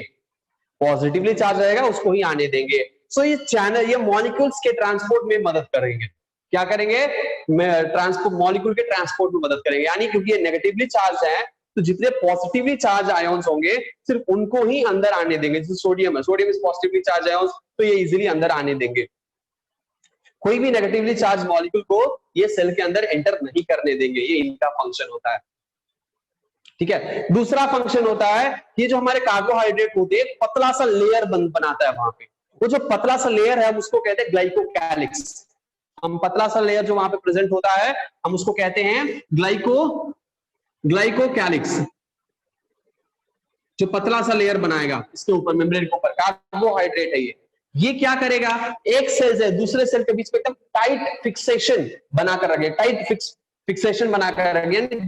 पॉजिटिवली चार्ज रहेगा उसको ही आने देंगे। सो ये चैनल, ये मॉलिक्यूल्स के ट्रांसपोर्ट में मदद करेंगे। क्या करेंगे, ट्रांसपोर्ट, मॉलिक्यूल के ट्रांसपोर्ट में मदद करेंगे। यानी क्योंकि ये नेगेटिवली चार्ज है, तो जितने पॉजिटिवली चार्ज आयोन्स होंगे सिर्फ उनको ही अंदर आने देंगे। जैसे सोडियम है, sodium is positively charge ions, तो ये इजीली अंदर आने देंगे। कोई भी नेगेटिवली चार्ज मॉलिक्यूल को ये सेल के अंदर एंटर नहीं करने देंगे। ये इनका फंक्शन होता है। ठीक है, दूसरा फंक्शन होता है, ये जो हमारे कार्बोहाइड्रेट होते हैं, पतला सा लेयर बनाता है वहां पे। वो जो पतला सा लेयर है, हम उसको कहते हैं ग्लाइकोकैलिक्स। हम पतला सा लेयर जो वहां पे प्रेजेंट होता है, हम उसको कहते हैं ग्लाइकोकैलिक्स। जो पतला सा लेयर बनाएगा इसके ऊपर, मेम्ब्रेन के ऊपर, कार्बोहाइड्रेट है ये क्या करेगा, एक सेल से दूसरे सेल के बीच में एकदम टाइट फिक्सेशन बनाकर रखे, टाइट फिक्सेशन बनाकर रखे, यानी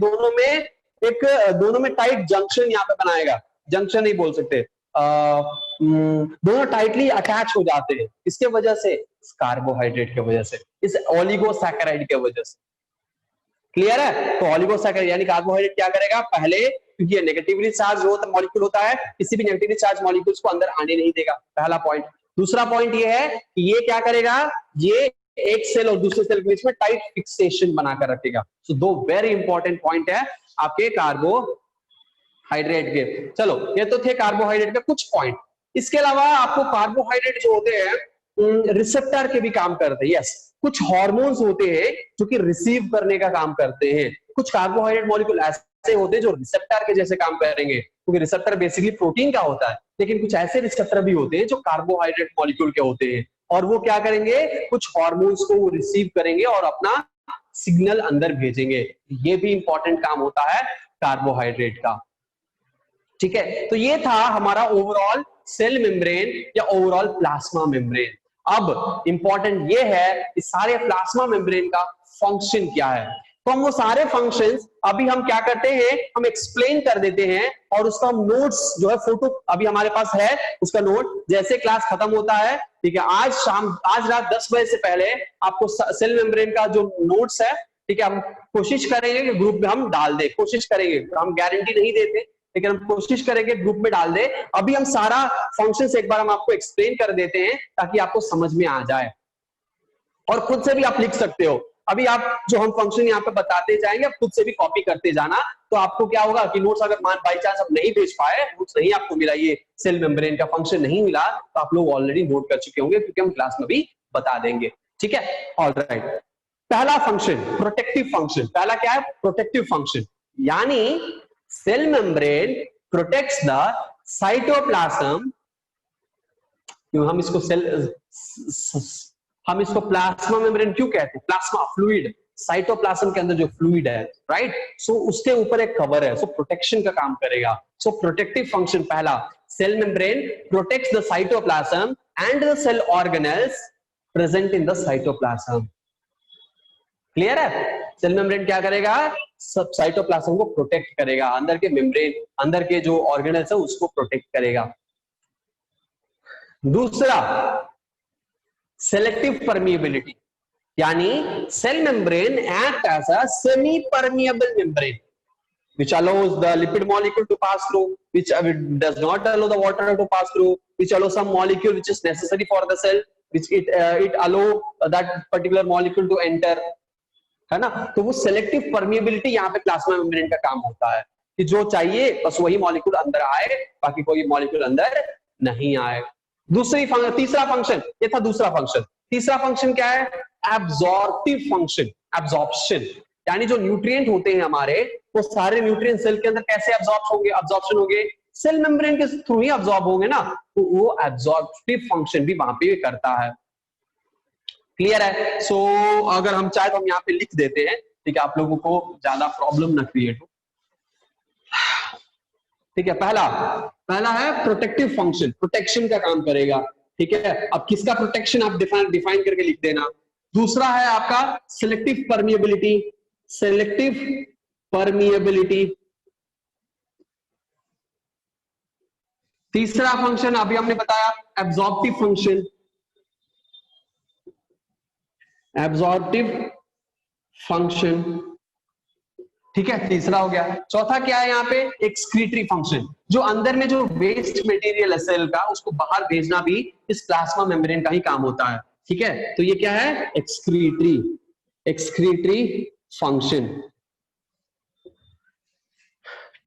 दोनों में टाइट जंक्शन यहाँ पे बनाएगा। जंक्शन नहीं बोल सकते, दोनों टाइटली अटैच हो जाते हैं। इसके वजह से, कार्बोहाइड्रेट के वजह से, इस ओलिगोसैकेराइड के वजह से। क्लियर है? तो ओलिगोसैकेराइड यानी कार्बोहाइड्रेट क्या करेगा, पहले, क्योंकि ये नेगेटिवली चार्ज मॉलिक्यूल होता है, किसी भी नेगेटिवली चार्ज मॉलिक्यूल्स को अंदर आने नहीं देगा, पहला पॉइंट। दूसरा पॉइंट ये है कि ये क्या करेगा, ये एक सेल और दूसरे सेल के बीच में टाइट फिक्सेशन बनाकर रखेगा। सो दो वेरी इंपॉर्टेंट पॉइंट है आपके कार्बोहाइड्रेट के। चलो, ये तो थे कार्बोहाइड्रेट के कुछ पॉइंट। इसके अलावा आपको कार्बोहाइड्रेट जो होते हैं रिसेप्टर के भी काम करते हैं। यस, कुछ हार्मोन्स होते हैं जो कि रिसीव करने का काम करते हैं। कुछ कार्बोहाइड्रेट मॉलिक्यूल ऐसे होते हैं जो रिसेप्टर के जैसे काम करेंगे, क्योंकि रिसेप्टर बेसिकली प्रोटीन का होता है, लेकिन कुछ ऐसे रिसेप्टर भी होते हैं जो कार्बोहाइड्रेट मॉलिक्यूल के होते हैं, और वो क्या करेंगे, कुछ हार्मोन्स को वो रिसीव करेंगे और अपना सिग्नल अंदर भेजेंगे। ये भी इंपॉर्टेंट काम होता है कार्बोहाइड्रेट का। ठीक है, तो ये था हमारा ओवरऑल सेल मेम्ब्रेन या ओवरऑल प्लाज्मा मेम्ब्रेन। अब इंपॉर्टेंट ये है इस सारे प्लाज्मा मेम्ब्रेन का फंक्शन क्या है। तो हम वो सारे फंक्शंस अभी हम क्या करते हैं, हम एक्सप्लेन कर देते हैं, और उसका नोट्स जो है, फोटो अभी हमारे पास है उसका नोट। जैसे क्लास खत्म होता है, ठीक है, आज रात 10 बजे से पहले आपको सेल मेम्ब्रेन का जो नोट्स है, ठीक है, हम कोशिश करेंगे कि ग्रुप में हम डाल दे, कोशिश करेंगे, हम गारंटी नहीं देते, लेकिन हम कोशिश करेंगे ग्रुप में डाल दे। अभी हम सारा फंक्शंस एक बार हम आपको एक्सप्लेन कर देते हैं ताकि आपको समझ में आ जाए, और खुद से भी आप लिख सकते हो। अभी आप जो हम फंक्शन यहाँ पे बताते जाएंगे, आप खुद से भी कॉपी करते जाना। तो आपको क्या होगा कि नोट्स अगर मान बाई चांस आप नहीं भेज पाए, नोट्स नहीं आपको मिला, ये सेल मेम्ब्रेन का फंक्शन नहीं मिला, तो आप लोग ऑलरेडी नोट कर चुके होंगे, क्योंकि हम क्लास में भी बता देंगे। ठीक है, ऑलराइट। पहला फंक्शन प्रोटेक्टिव फंक्शन। पहला क्या है, प्रोटेक्टिव फंक्शन, यानी cell membrane protects the cytoplasm. हम इसको प्लाज्मा मेम्ब्रेन क्यों कहते हैं, प्लाज्मा फ्लूइड, साइटोप्लाज्म के अंदर जो फ्लूइड है, राइट, सो उसके ऊपर एक कवर है, सो प्रोटेक्शन का काम करेगा। सो प्रोटेक्टिव फंक्शन पहला, cell membrane protects the cytoplasm and the cell organelles present in the cytoplasm. Clear है? सेल मेम्ब्रेन क्या करेगा, सब साइटोप्लाज्म को प्रोटेक्ट करेगा, अंदर के मेम्ब्रेन, अंदर के जो ऑर्गेनेल्स है उसको प्रोटेक्ट करेगा। दूसरा, सेलेक्टिव परमिएबिलिटी, यानी cell membrane act as a semi permeable membrane which allows the lipid molecule to pass through, which does not allow the water to pass through, which allows some molecule which is necessary for the cell, which it allow that particular molecule to enter, है ना। तो वो सेलेक्टिव परमिएबिलिटी यहाँ पे प्लाज्मा मेम्ब्रेन का काम होता है कि जो चाहिए बस वही मॉलिक्यूल अंदर आए, बाकी कोई मॉलिक्यूल अंदर नहीं आए। तीसरा फंक्शन, ये था दूसरा फंक्शन। तीसरा फंक्शन क्या है? एब्जॉर्प्टिव फंक्शन, एब्जॉर्प्शन, यानी जो न्यूट्रिएंट होते हैं हमारे, वो सारे न्यूट्रिएंट सेल के अंदर कैसे एब्जॉर्ब होंगे? एब्जॉर्प्शन होंगे, सेल मेम्ब्रेन के थ्रू ही एब्जॉर्ब होंगे ना, तो वो एब्जॉर्प्टिव फंक्शन भी वहां पे करता है। क्लियर है? सो अगर हम चाहे तो हम यहाँ पे लिख देते हैं, ठीक है, आप लोगों को ज्यादा प्रॉब्लम ना क्रिएट हो। ठीक है, पहला पहला है प्रोटेक्टिव फंक्शन, प्रोटेक्शन का काम करेगा। ठीक है, अब किसका प्रोटेक्शन आप डिफाइन करके लिख देना। दूसरा है आपका सिलेक्टिव परमिएबिलिटी, सिलेक्टिव परमिएबिलिटी। तीसरा फंक्शन अभी हमने बताया एब्जॉर्प्टिव फंक्शन, एब्जॉर्प्टिव फंक्शन। ठीक है, तीसरा हो गया। चौथा क्या है यहाँ पे? एक्सक्रीटरी फंक्शन, जो अंदर में जो वेस्ट मटेरियल है सेल का, उसको बाहर भेजना भी इस प्लाज्मा मेम्ब्रेन का ही काम होता है। ठीक है, तो ये क्या है? Excretory, excretory function.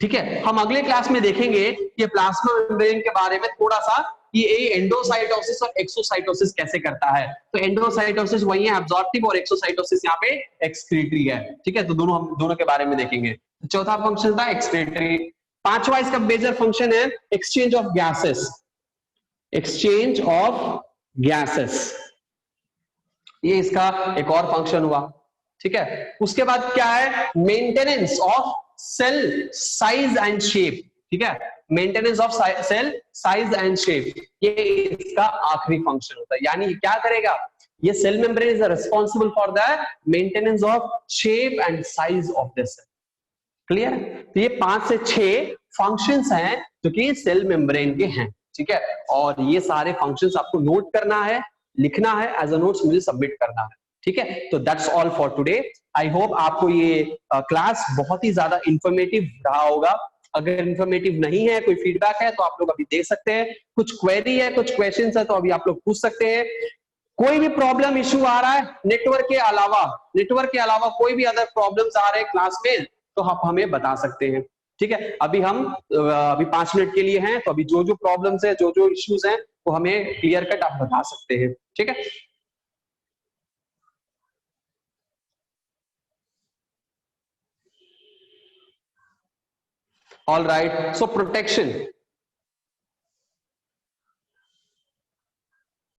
ठीक है, हम अगले क्लास में देखेंगे कि प्लाज्मा मेम्ब्रेन के बारे में थोड़ा सा, कि ये एंडोसाइटोसिस और एक्सोसाइटोसिस कैसे करता है। तो एंडोसाइटोसिस वही है एब्जॉर्प्टिव, और एक्सोसाइटोसिस यहाँ पे एक्सक्रीटरी है। ठीक है, तो दोनों हम दोनों के बारे में देखेंगे। तो चौथा फंक्शन था एक्सक्रीटरी। पांचवा इसका मेजर फंक्शन है exchange of gases, exchange of gases, ये इसका एक और फंक्शन हुआ। ठीक है, उसके बाद क्या है? Maintenance of cell size and shape. ठीक है, maintenance of cell size and shape, ये इसका आखिरी फंक्शन होता है। यानी क्या करेगा? ये cell membrane is responsible for the maintenance of shape and size of the cell. Clear? तो ये 5 से 6 फंक्शंस हैं जो कि सेल मेम्ब्रेन के हैं। ठीक है, और ये सारे फंक्शंस आपको नोट करना है, लिखना है, एज अ नोट्स मुझे सबमिट करना है। ठीक है, तो that's all for today. I hope आपको ये क्लास बहुत ही ज्यादा इंफॉर्मेटिव रहा होगा। अगर इंफॉर्मेटिव नहीं है, कोई फीडबैक है, तो आप लोग अभी दे सकते हैं। कुछ क्वेरी है, कुछ क्वेश्चंस है, तो अभी आप लोग पूछ सकते हैं। कोई भी प्रॉब्लम इशू आ रहा है नेटवर्क के अलावा, नेटवर्क के अलावा कोई भी अदर प्रॉब्लम्स आ रहे हैं क्लास में, तो आप हमें बता सकते हैं। ठीक है, अभी हम अभी 5 मिनट के लिए हैं, तो अभी जो जो प्रॉब्लम्स है, जो जो इश्यूज हैं, वो हमें क्लियर कट आप बता सकते हैं। ठीक है, ऑल राइट। सो प्रोटेक्शन,